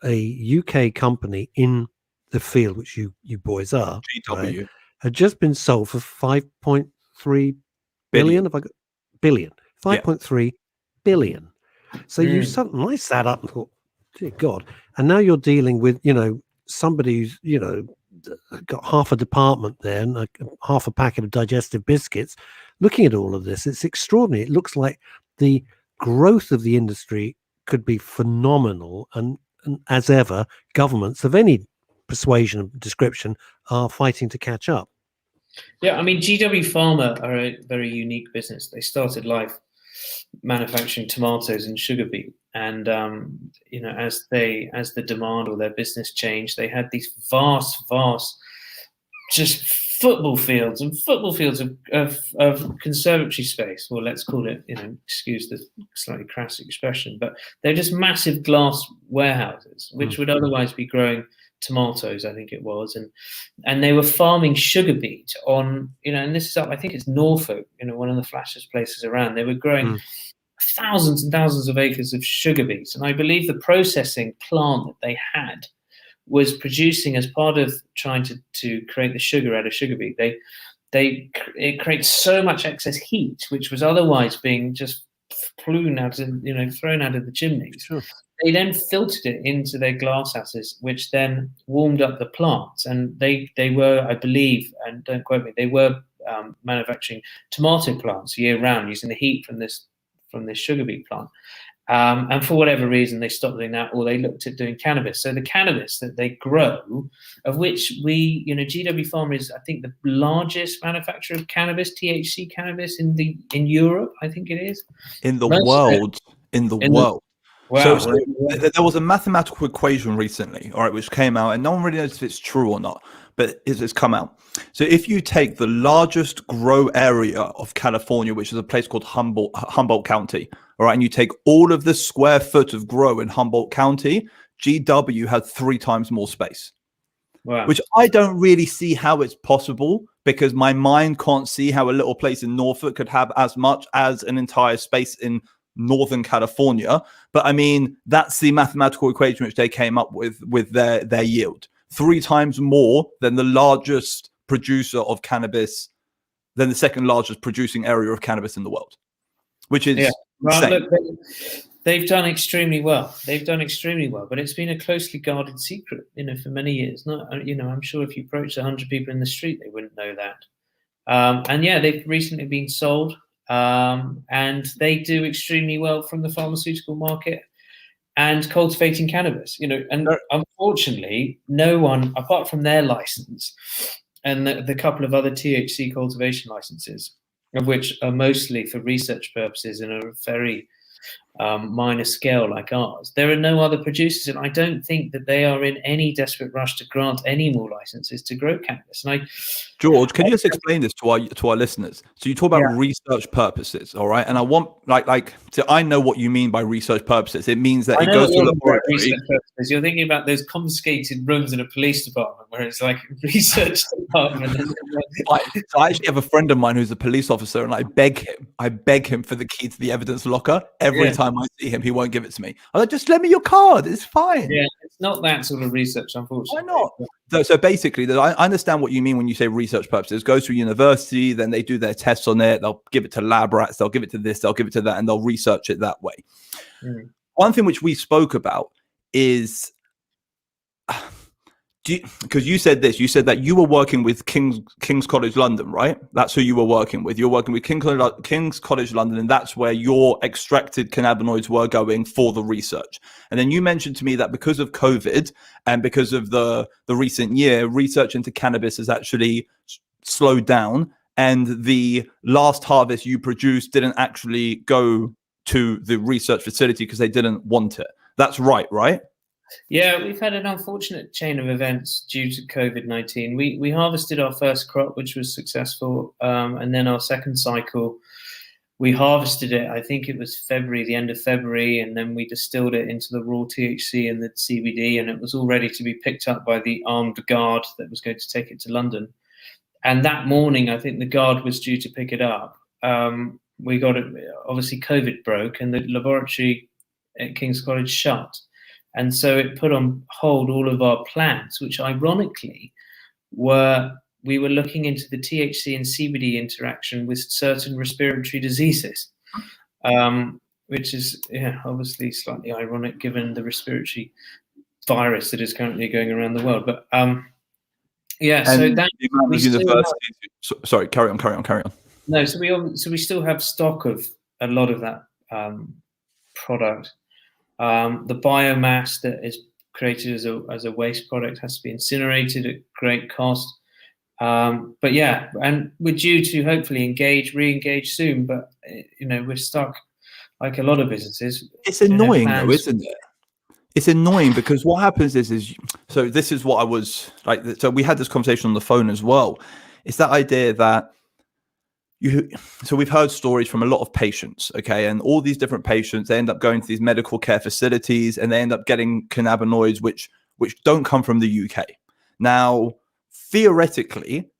Speaker 1: a UK company in the field, which you boys are,
Speaker 2: GW,
Speaker 1: had just been sold for 5.3 billion. If I got billion, 5.3 billion. So you suddenly, I sat up and thought, dear God. And now you're dealing with, somebody who's, got half a department there and half a packet of digestive biscuits. Looking at all of this, it's extraordinary. It looks like the growth of the industry could be phenomenal. And as ever, governments of any persuasion and description are fighting to catch up.
Speaker 4: Yeah, I mean, GW Pharma are a very unique business. They started life manufacturing tomatoes and sugar beet, and as the demand or their business changed, they had these vast, just football fields of conservatory space. Well, let's call it, excuse the slightly crass expression, but they're just massive glass warehouses, which would otherwise be growing tomatoes, I think it was, and they were farming sugar beet on, and this is up, I think it's Norfolk, one of the flashiest places around. They were growing thousands and thousands of acres of sugar beets, and I believe the processing plant that they had was producing, as part of trying to create the sugar out of sugar beet, it creates so much excess heat, which was otherwise being just thrown out of the chimneys. Sure. They then filtered it into their glass houses, which then warmed up the plants. And they were, I believe, and don't quote me, they were manufacturing tomato plants year round using the heat from this sugar beet plant. And for whatever reason, they stopped doing that, or they looked at doing cannabis. So the cannabis that they grow, of which GW Pharma is, I think, the largest manufacturer of cannabis, THC cannabis in Europe, I think it is.
Speaker 2: In the world.
Speaker 4: Wow.
Speaker 2: So there was a mathematical equation recently, all right, which came out, and no one really knows if it's true or not, but it's come out. So if you take the largest grow area of California, which is a place called Humboldt County, all right, and you take all of the square foot of grow in Humboldt County, GW had 3 times more space.
Speaker 4: Wow.
Speaker 2: Which I don't really see how it's possible, because my mind can't see how a little place in Norfolk could have as much as an entire space in Northern California. But I mean, that's the mathematical equation which they came up with their yield. 3 times more than the largest producer of cannabis, than the second largest producing area of cannabis in the world, which is insane.
Speaker 4: Look, they've done extremely well. But it's been a closely guarded secret, for many years. I'm sure if you approached 100 people in the street, they wouldn't know that. And yeah, they've recently been sold. And they do extremely well from the pharmaceutical market and cultivating cannabis, and unfortunately, no one, apart from their license and the couple of other THC cultivation licenses, of which are mostly for research purposes and are a very minor scale like ours, there are no other producers, and I don't think that they are in any desperate rush to grant any more licenses to grow cannabis. And
Speaker 2: George, can you just explain this to our listeners? So you talk about research purposes, all right? And I want so I know what you mean by research purposes. It means that it goes to a laboratory.
Speaker 4: You're thinking about those confiscated rooms in a police department where it's like research department.
Speaker 2: So I actually have a friend of mine who's a police officer, and I beg him for the key to the evidence locker every time I see him, he won't give it to me. I'm like, just lend me your card. It's fine.
Speaker 4: Yeah, it's not that sort of research, unfortunately.
Speaker 2: Why not? So basically, I understand what you mean when you say research purposes. Go to university, then they do their tests on it. They'll give it to lab rats. They'll give it to this. They'll give it to that, and they'll research it that way.
Speaker 4: Mm.
Speaker 2: One thing which we spoke about is, because you said this, you said that you were working with King's College London, right? That's who you were working with. You're working with King's College London, and that's where your extracted cannabinoids were going for the research. And then you mentioned to me that because of COVID and because of the recent year, research into cannabis has actually slowed down, and the last harvest you produced didn't actually go to the research facility because they didn't want it. That's right?
Speaker 4: Yeah, we've had an unfortunate chain of events due to COVID-19. We harvested our first crop, which was successful, and then our second cycle, we harvested it, I think it was February, the end of February, and then we distilled it into the raw THC and the CBD, and it was all ready to be picked up by the armed guard that was going to take it to London. And that morning, I think the guard was due to pick it up. We got it, obviously COVID broke, and the laboratory at King's College shut. And so it put on hold all of our plans, which ironically we were looking into the THC and CBD interaction with certain respiratory diseases, which is obviously slightly ironic given the respiratory virus that is currently going around the world. But so that
Speaker 2: sorry, carry on.
Speaker 4: No, so we still have stock of a lot of that product. The biomass that is created as a waste product has to be incinerated at great cost. But yeah, and we're due to hopefully re-engage soon. But we're stuck like a lot of businesses.
Speaker 2: It's annoying though, isn't it? It's annoying because what happens is so this is what I was like. So we had this conversation on the phone as well. It's that idea that so we've heard stories from a lot of patients, okay, and all these different patients, they end up going to these medical care facilities and they end up getting cannabinoids which don't come from the UK. Now, theoretically,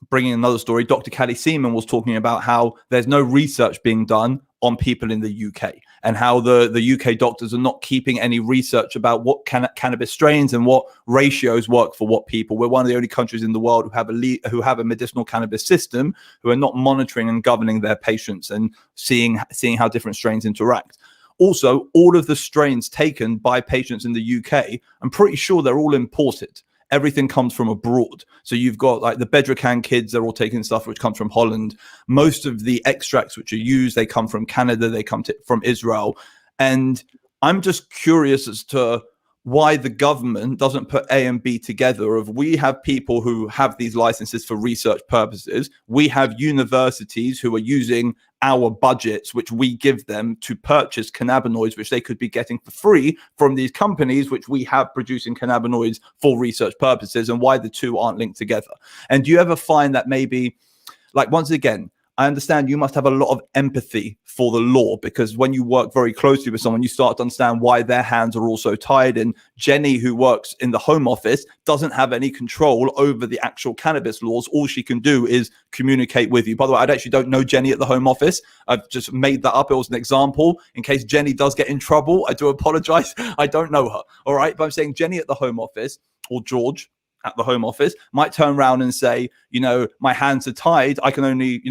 Speaker 2: bringing another story, Dr. Callie Seaman was talking about how there's no research being done on people in the UK, and how the UK doctors are not keeping any research about what cannabis strains and what ratios work for what people. We're one of the only countries in the world who have a medicinal cannabis system, who are not monitoring and governing their patients and seeing how different strains interact. Also, all of the strains taken by patients in the UK, I'm pretty sure they're all imported. Everything comes from abroad. So you've got like the Bedrocan kids, they're all taking stuff which comes from Holland. Most of the extracts which are used, they come from Canada, they come from Israel. And I'm just curious as to why the government doesn't put A and B together of we have people who have these licenses for research purposes. We have universities who are using our budgets, which we give them to purchase cannabinoids, which they could be getting for free from these companies, which we have producing cannabinoids for research purposes, and why the two aren't linked together. And do you ever find that maybe, like, once again, I understand you must have a lot of empathy for the law, because when you work very closely with someone, you start to understand why their hands are also tied. And Jenny, who works in the Home Office, doesn't have any control over the actual cannabis laws. All she can do is communicate with you. By the way, I actually don't know Jenny at the Home Office. I've just made that up. It was an example in case Jenny does get in trouble. I do apologize. I don't know her. All right. But I'm saying Jenny at the Home Office, or George at the Home Office, might turn around and say, my hands are tied. I can only,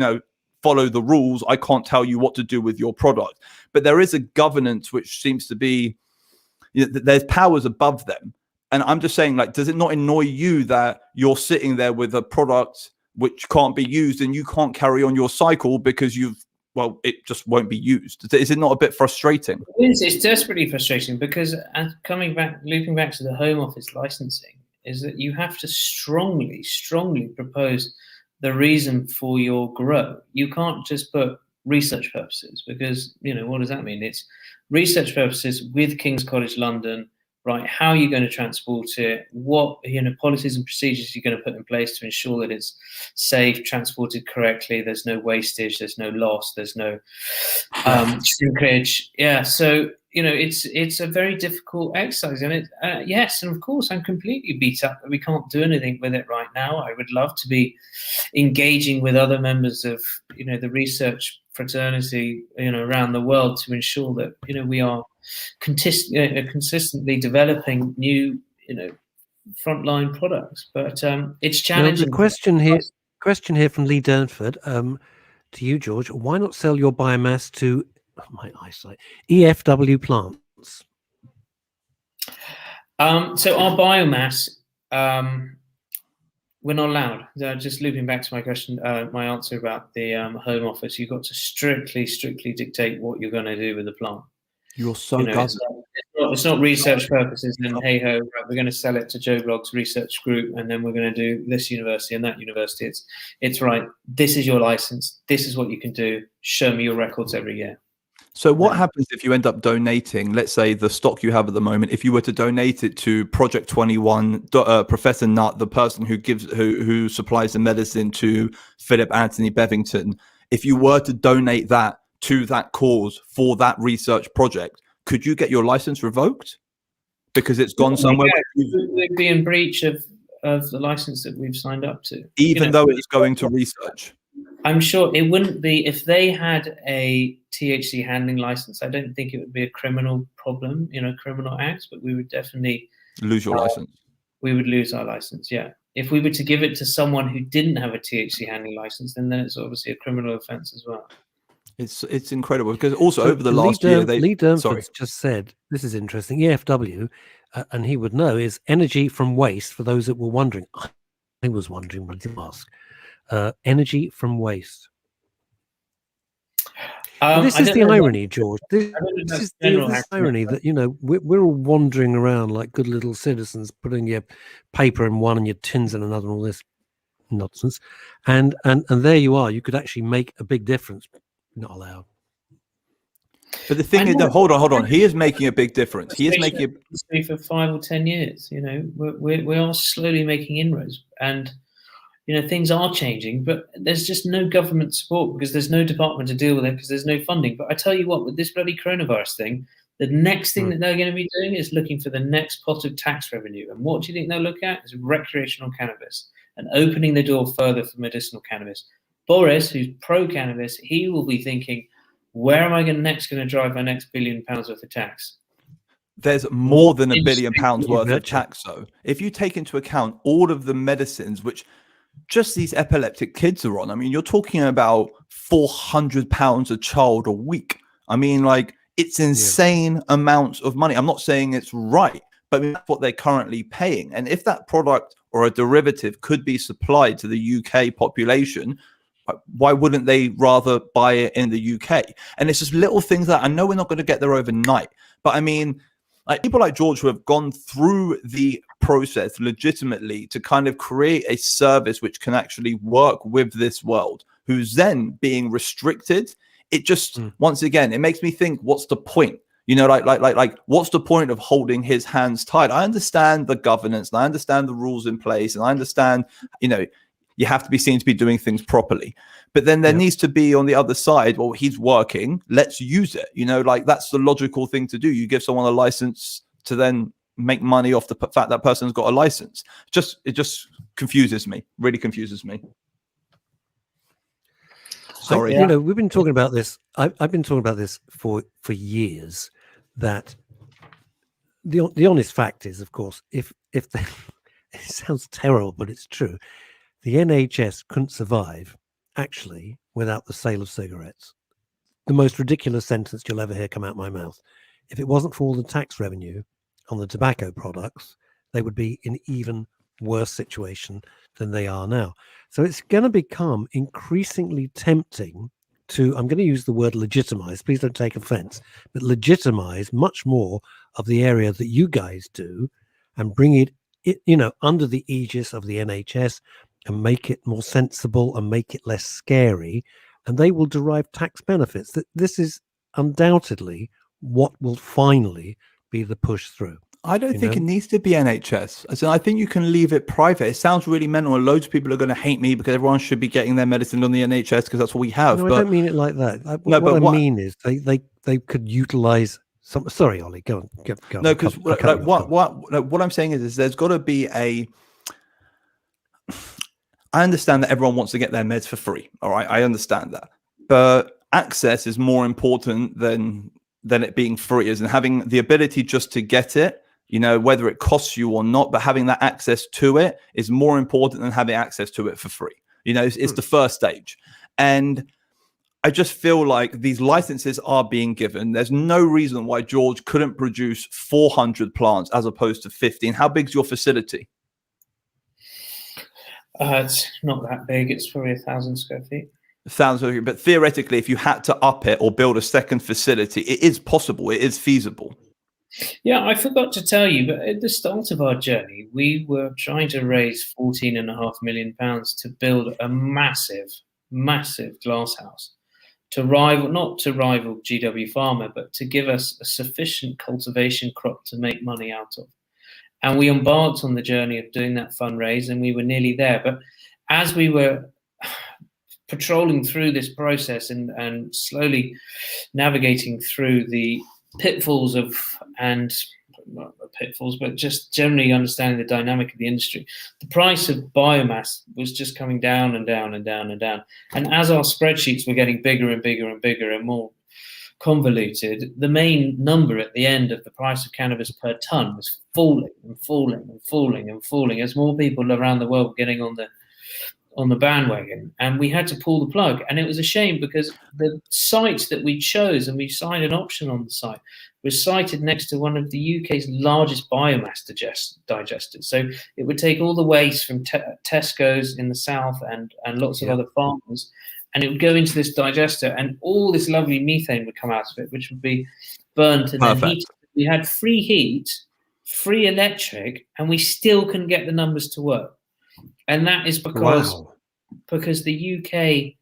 Speaker 2: follow the rules. I can't tell you what to do with your product. But there is a governance which seems to be, there's powers above them. And I'm just saying, like, does it not annoy you that you're sitting there with a product which can't be used and you can't carry on your cycle because it just won't be used? Is it not a bit frustrating?
Speaker 4: It's desperately frustrating because looping back to the Home Office licensing, is that you have to strongly propose the reason for your grow. You can't just put research purposes, because, what does that mean? It's research purposes with King's College London, right? How are you going to transport it? What, policies and procedures you're going to put in place to ensure that it's safe, transported correctly, there's no wastage, there's no loss, there's no shrinkage. Yeah, so, it's a very difficult exercise. And yes, and of course, I'm completely beat up that we can't do anything with it right now. I would love to be engaging with other members of, the research fraternity, around the world to ensure that, we are consistently developing new, frontline products. But it's challenging.
Speaker 1: Now, the question here from Lee Durnford, to you, George. Why not sell your biomass to my eyesight EFW plants?
Speaker 4: So our biomass, we're not allowed. Just looping back to my question, my answer about the Home Office, you've got to strictly dictate what you're going to do with the plant.
Speaker 2: You're so
Speaker 4: it's not research purposes. And hey ho, right, we're going to sell it to Joe Blogg's research group, and then we're going to do this university and that university. It's right. This is your license. This is what you can do. Show me your records every year.
Speaker 2: So what happens if you end up donating, let's say the stock you have at the moment, if you were to donate it to Project 21, Professor Nutt, the person who supplies the medicine to Philip Anthony Bevington, if you were to donate that to that cause for that research project, could you get your license revoked because it's gone somewhere?
Speaker 4: We'd be in breach of the license that we've signed up to.
Speaker 2: Even though it's going to research?
Speaker 4: I'm sure it wouldn't be if they had a THC handling license. I don't think it would be a criminal problem, criminal act, but we would definitely
Speaker 2: lose your license.
Speaker 4: We would lose our license. Yeah. If we were to give it to someone who didn't have a THC handling license, then it's obviously a criminal offense as well.
Speaker 2: It's incredible because also over the last year,
Speaker 1: Lee Durnford just said, this is interesting, EFW, and he would know, is energy from waste. For those that were wondering, I was wondering what to ask. Energy from waste. This is the irony, George. This is the irony that, we're all wandering around like good little citizens, putting your paper in one and your tins in another and all this nonsense. And there you are. You could actually make a big difference. Not allowed.
Speaker 2: But the thing is, no, hold on. He is making a big difference. He is making
Speaker 4: a for 5 or 10 years. We are slowly making inroads, and things are changing. But there's just no government support because there's no department to deal with it because there's no funding. But I tell you what, with this bloody coronavirus thing, the next thing that they're going to be doing is looking for the next pot of tax revenue. And what do you think they'll look at? Is recreational cannabis and opening the door further for medicinal cannabis. Boris, who's pro-cannabis, he will be thinking, where am I next going to drive my next £1 billion worth of tax?
Speaker 2: There's more than £1 billion worth of tax, though. If you take into account all of the medicines, just these epileptic kids are on, I mean, you're talking about £400 a child a week. I mean, it's insane amounts of money. I'm not saying it's right, but that's what they're currently paying. And if that product or a derivative could be supplied to the UK population, why wouldn't they rather buy it in the UK? And it's just little things that I know we're not going to get there overnight. But I mean, people like George who have gone through the process legitimately to kind of create a service which can actually work with this world, who's then being restricted. It just, once again, it makes me think, what's the point? What's the point of holding his hands tied? I understand the governance and I understand the rules in place and I understand, you have to be seen to be doing things properly. But then there needs to be on the other side, well, he's working, let's use it. That's the logical thing to do. You give someone a license to then make money off the fact that person's got a license. It just confuses me, really confuses me. Sorry.
Speaker 1: We've been talking about this. I've been talking about this for years, that the honest fact is, of course, if it sounds terrible, but it's true. The NHS couldn't survive, actually, without the sale of cigarettes. The most ridiculous sentence you'll ever hear come out of my mouth. If it wasn't for all the tax revenue on the tobacco products, they would be in even worse situation than they are now. So it's going to become increasingly tempting to, I'm going to use the word legitimize, please don't take offense, but legitimize much more of the area that you guys do and bring it under the aegis of the NHS, and make it more sensible and make it less scary, and they will derive tax benefits. That this is undoubtedly what will finally be the push through.
Speaker 2: I don't think it needs to be NHS. I think you can leave it private. It sounds really mental, and loads of people are going to hate me because everyone should be getting their medicine on the NHS because that's what we have.
Speaker 1: No, I don't mean it like that. What I mean is they could utilize some. Sorry, Ollie, go on.
Speaker 2: No, because what I'm saying is there's got to be a. I understand that everyone wants to get their meds for free. All right, I understand that, but access is more important than it being free, is, and having the ability just to get it, whether it costs you or not, but having that access to it is more important than having access to it for free. It's the first stage. And I just feel like these licenses are being given. There's no reason why George couldn't produce 400 plants as opposed to 50. And how big's your facility?
Speaker 4: It's not that big. It's probably 1,000 square feet.
Speaker 2: 1,000 square feet. But theoretically, if you had to up it or build a second facility, it is possible. It is feasible.
Speaker 4: Yeah, I forgot to tell you, but at the start of our journey, we were trying to raise £14.5 million to build a massive glass house not to rival GW Pharma, but to give us a sufficient cultivation crop to make money out of. And we embarked on the journey of doing that fundraise, and we were nearly there. But as we were patrolling through this process and slowly navigating through the pitfalls not the pitfalls, but just generally understanding the dynamic of the industry, the price of biomass was just coming down and down and down and down. And as our spreadsheets were getting bigger and bigger and bigger and more convoluted, the main number at the end of the price of cannabis per ton was falling and falling and falling and falling as more people around the world were getting on the bandwagon, and we had to pull the plug. And it was a shame because the site that we chose, and we signed an option on the site, was sited next to one of the UK's largest biomass digesters. So it would take all the waste from Tesco's in the south and lots of other farmers, and it would go into this digester, and all this lovely methane would come out of it, which would be burnt and then heated. We had free heat, free electric, and we still couldn't get the numbers to work. And that is because the UK,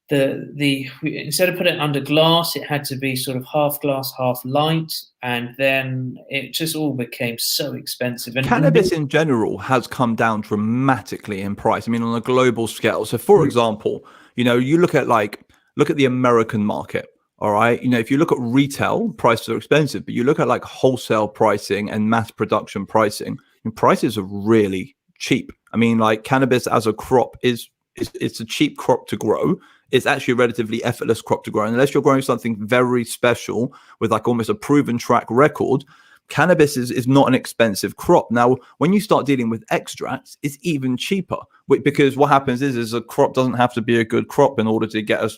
Speaker 4: instead of putting it under glass, it had to be sort of half glass, half light, and then it just all became so expensive. And
Speaker 2: cannabis in general has come down dramatically in price. I mean, on a global scale. So, for example, you look at the American market. All right, if you look at retail, prices are expensive, but you look at like wholesale pricing and mass production pricing, and prices are really cheap. I mean, like cannabis as a crop it's a cheap crop to grow. It's actually a relatively effortless crop to grow. And unless you're growing something very special with like almost a proven track record, cannabis is not an expensive crop. Now, when you start dealing with extracts, it's even cheaper because what happens is a crop doesn't have to be a good crop in order to get a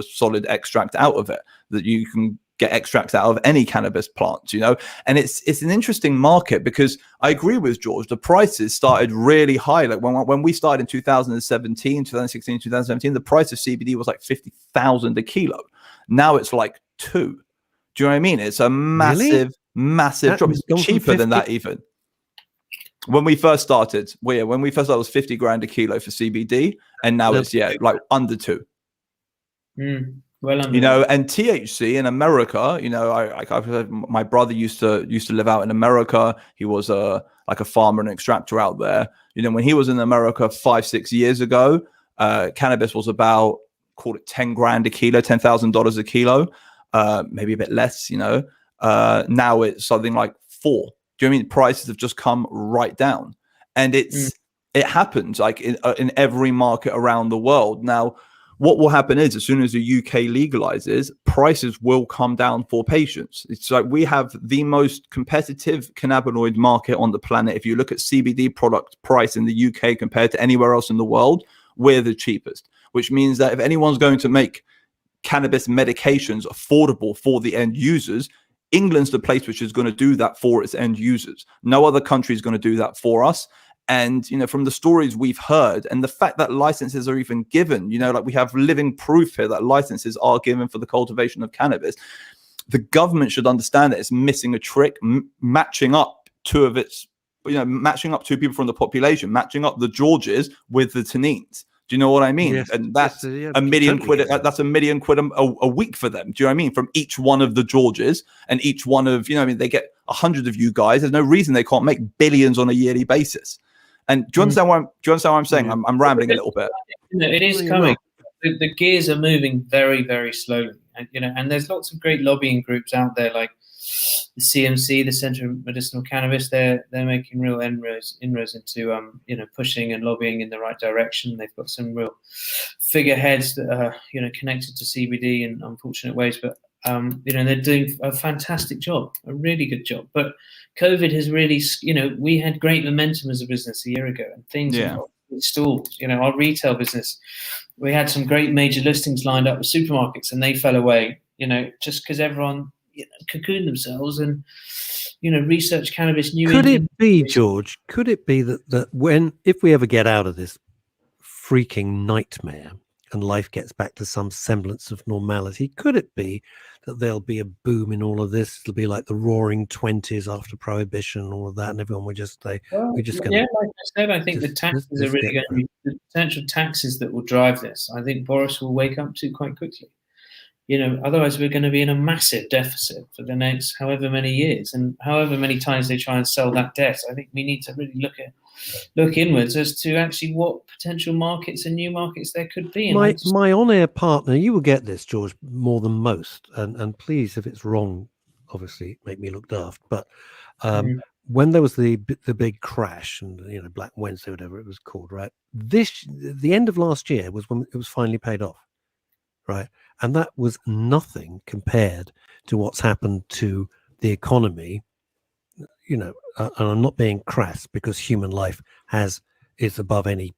Speaker 2: solid extract out of it, that you can get extracts out of any cannabis plants, and it's an interesting market because I agree with George. The prices started really high. Like when we started in 2016, 2017, the price of CBD was like 50,000 a kilo. Now it's like 2. Do you know what I mean? It's a massive drop. It's cheaper than that even. When we first started, it was 50 grand a kilo for CBD, and now it's like under 2.
Speaker 4: Well,
Speaker 2: and THC in America, I've heard my brother used to live out in America. He was a farmer and extractor out there. When he was in America 5-6 years ago, cannabis was about, call it 10 grand a kilo, $10,000 a kilo, maybe a bit less. Now it's something like 4. Do you know what I mean? Prices have just come right down, and it happens like in every market around the world now. What will happen is, as soon as the UK legalizes, prices will come down for patients. It's like we have the most competitive cannabinoid market on the planet. If you look at CBD product price in the UK compared to anywhere else in the world, we're the cheapest, which means that if anyone's going to make cannabis medications affordable for the end users, England's the place which is going to do that for its end users. No other country is going to do that for us. And, from the stories we've heard and the fact that licenses are even given, like we have living proof here that licenses are given for the cultivation of cannabis. The government should understand that it's missing a trick, matching up two people from the population, matching up the Georges with the Tanines. Do you know what I mean?
Speaker 1: Yes,
Speaker 2: and that's £1 million quid. That's £1 million quid a week for them. Do you know what I mean? From each one of the Georges and each one of, they get 100 of you guys. There's no reason they can't make billions on a yearly basis. And do you understand what I'm saying? I'm rambling a little bit.
Speaker 4: It is coming. The gears are moving very, very slowly. And there's lots of great lobbying groups out there, like the CMC, the Centre of Medicinal Cannabis, they're making real inroads into pushing and lobbying in the right direction. They've got some real figureheads that are connected to CBD in unfortunate ways, but they're doing a fantastic job, a really good job. But COVID has really, we had great momentum as a business a year ago, and things have stalled. Our retail business, we had some great major listings lined up with supermarkets, and they fell away. Just because everyone cocooned themselves and research cannabis.
Speaker 1: Could it be, George? Could it be that if we ever get out of this freaking nightmare and life gets back to some semblance of normality, could it be that there'll be a boom in all of this? It'll be like the Roaring '20s after Prohibition and all of that, and everyone will just say, "We're just going to."
Speaker 4: Yeah, like I said, I think the taxes are really going to be the potential taxes that will drive this. I think Boris will wake up to quite quickly. Otherwise we're going to be in a massive deficit for the next however many years, and however many times they try and sell that debt. I think we need to really look inwards as to actually what potential markets and new markets there could be.
Speaker 1: My on-air partner, you will get this, George, more than most, and please, if it's wrong, obviously make me look daft. But when there was the big crash and Black Wednesday, whatever it was called, right? The end of last year was when it was finally paid off, right? And that was nothing compared to what's happened to the economy. And I'm not being crass, because human life is above any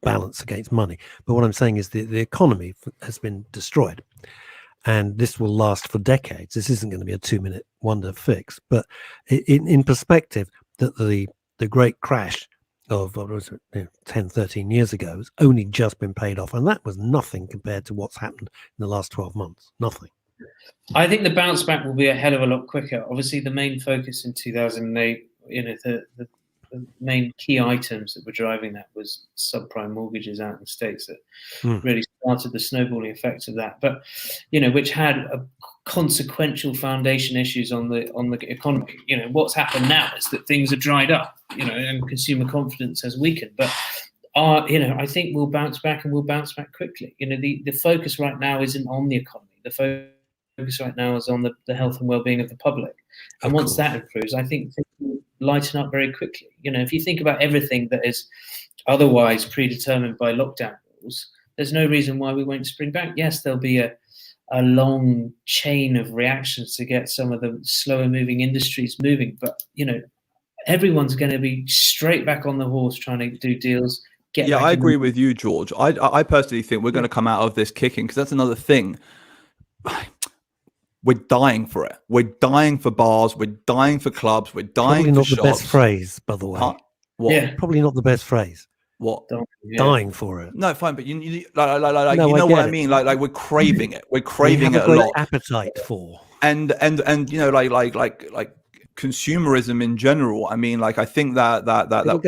Speaker 1: balance against money. But what I'm saying is the economy has been destroyed, and this will last for decades. This isn't going to be a 2-minute wonder fix. But in perspective, that the great crash of 10, 13 years ago has only just been paid off, and that was nothing compared to what's happened in the last 12 months. Nothing.
Speaker 4: I think the bounce back will be a hell of a lot quicker. Obviously, the main focus in 2008, the main key items that were driving that was subprime mortgages out in the States that really started the snowballing effects of that. But which had a consequential foundation issues on the economy. What's happened now is that things are dried up, and consumer confidence has weakened. But I think we'll bounce back, and we'll bounce back quickly. The focus right now isn't on the economy. The focus right now is on the health and well-being of the public. And once that improves, I think things will lighten up very quickly. If you think about everything that is otherwise predetermined by lockdown rules, there's no reason why we won't spring back. Yes, there'll be a long chain of reactions to get some of the slower moving industries moving, but everyone's going to be straight back on the horse trying to do deals.
Speaker 2: I agree with you, George. I personally think we're going to come out of this kicking, because that's another thing. We're dying for it. We're dying for bars. We're dying for clubs. We're dying
Speaker 1: Probably
Speaker 2: for
Speaker 1: not
Speaker 2: shops.
Speaker 1: the best phrase, by the way.
Speaker 2: What?
Speaker 4: Yeah.
Speaker 1: Probably not the best phrase.
Speaker 2: What?
Speaker 1: Dying for it.
Speaker 2: No, fine, but you what I mean. Like we're craving it. We're craving it a lot.
Speaker 1: Appetite for.
Speaker 2: And like consumerism in general. I mean, like I think that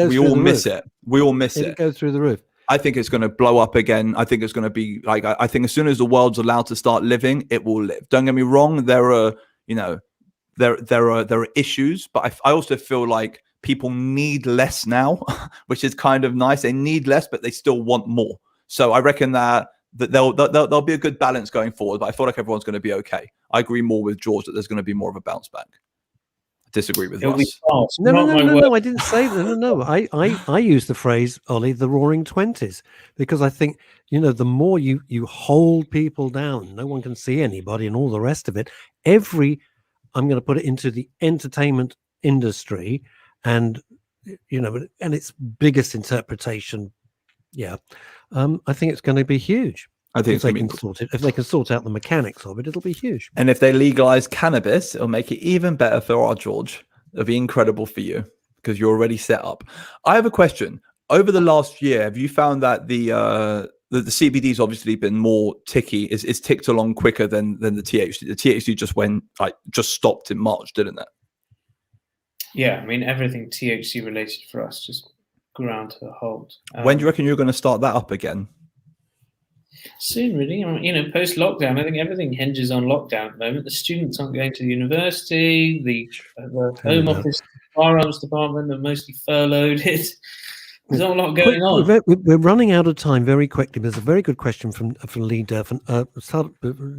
Speaker 2: we all miss it. We all miss it.
Speaker 1: It goes through the roof.
Speaker 2: I think it's going to blow up again. I think it's going to be like, I think as soon as the world's allowed to start living, it will live. Don't get me wrong. There are issues, but I also feel like people need less now, which is kind of nice. They need less, but they still want more. So I reckon that there'll be a good balance going forward, but I feel like everyone's going to be okay. I agree more with George that there's going to be more of a bounce back. Disagree with Russ.
Speaker 1: No, I didn't say that. No. I use the phrase, Ollie, the Roaring '20s, because I think, the more you hold people down, no one can see anybody and all the rest of it. I'm going to put it into the entertainment industry, and and its biggest interpretation. Yeah. I think it's going to be huge.
Speaker 2: I think
Speaker 1: if they can sort out the mechanics of it, it'll be huge.
Speaker 2: And if they legalize cannabis, it'll make it even better for our George. It'll be incredible for you because you're already set up. I have a question. Over the last year, have you found that the CBD's obviously been more ticky? Is ticked along quicker than the THC? The THC just stopped in March, didn't it?
Speaker 4: Yeah, I mean everything THC related for us just ground to a halt.
Speaker 2: When do you reckon you're going to start that up again?
Speaker 4: Soon, really. Post lockdown, I think everything hinges on lockdown at the moment. The students aren't going to the university. The Home Office, firearms department are mostly furloughed. There's not a lot going on.
Speaker 1: We're running out of time very quickly. There's a very good question from Lee Durfin.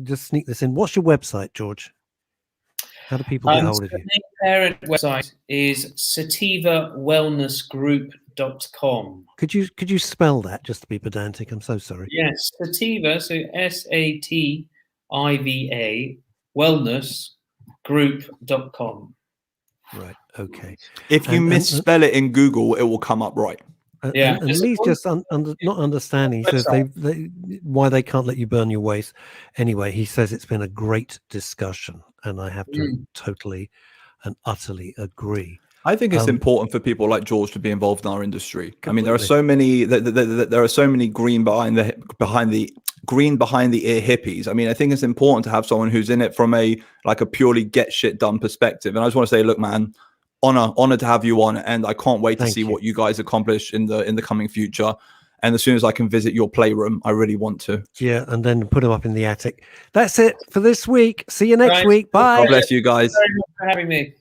Speaker 1: Just sneak this in. What's your website, George? How do people get hold
Speaker 4: So
Speaker 1: of you?
Speaker 4: the parent website is sativawellnessgroup.com.
Speaker 1: Could you spell that just to be pedantic? I'm so sorry.
Speaker 4: Yes, Sativa, so SATIVA, wellnessgroup.com.
Speaker 1: Right. Okay.
Speaker 2: If you misspell it in Google, it will come up right.
Speaker 4: Yeah,
Speaker 1: and Lee's just not understanding. He says they why they can't let you burn your waste. Anyway, he says it's been a great discussion, and I have to totally and utterly agree.
Speaker 2: I think it's important for people like George to be involved in our industry. Completely. I mean, there are so many there are so many green behind the ear hippies. I mean, I think it's important to have someone who's in it from a purely get shit done perspective. And I just want to say, look, man, honor to have you on, and I can't wait to see what you guys accomplish in the coming future. And as soon as I can visit your playroom, I really want to.
Speaker 1: Yeah, and then put them up in the attic. That's it for this week. See you next week. Bye.
Speaker 2: God bless you guys.
Speaker 4: Thank you very much for having me.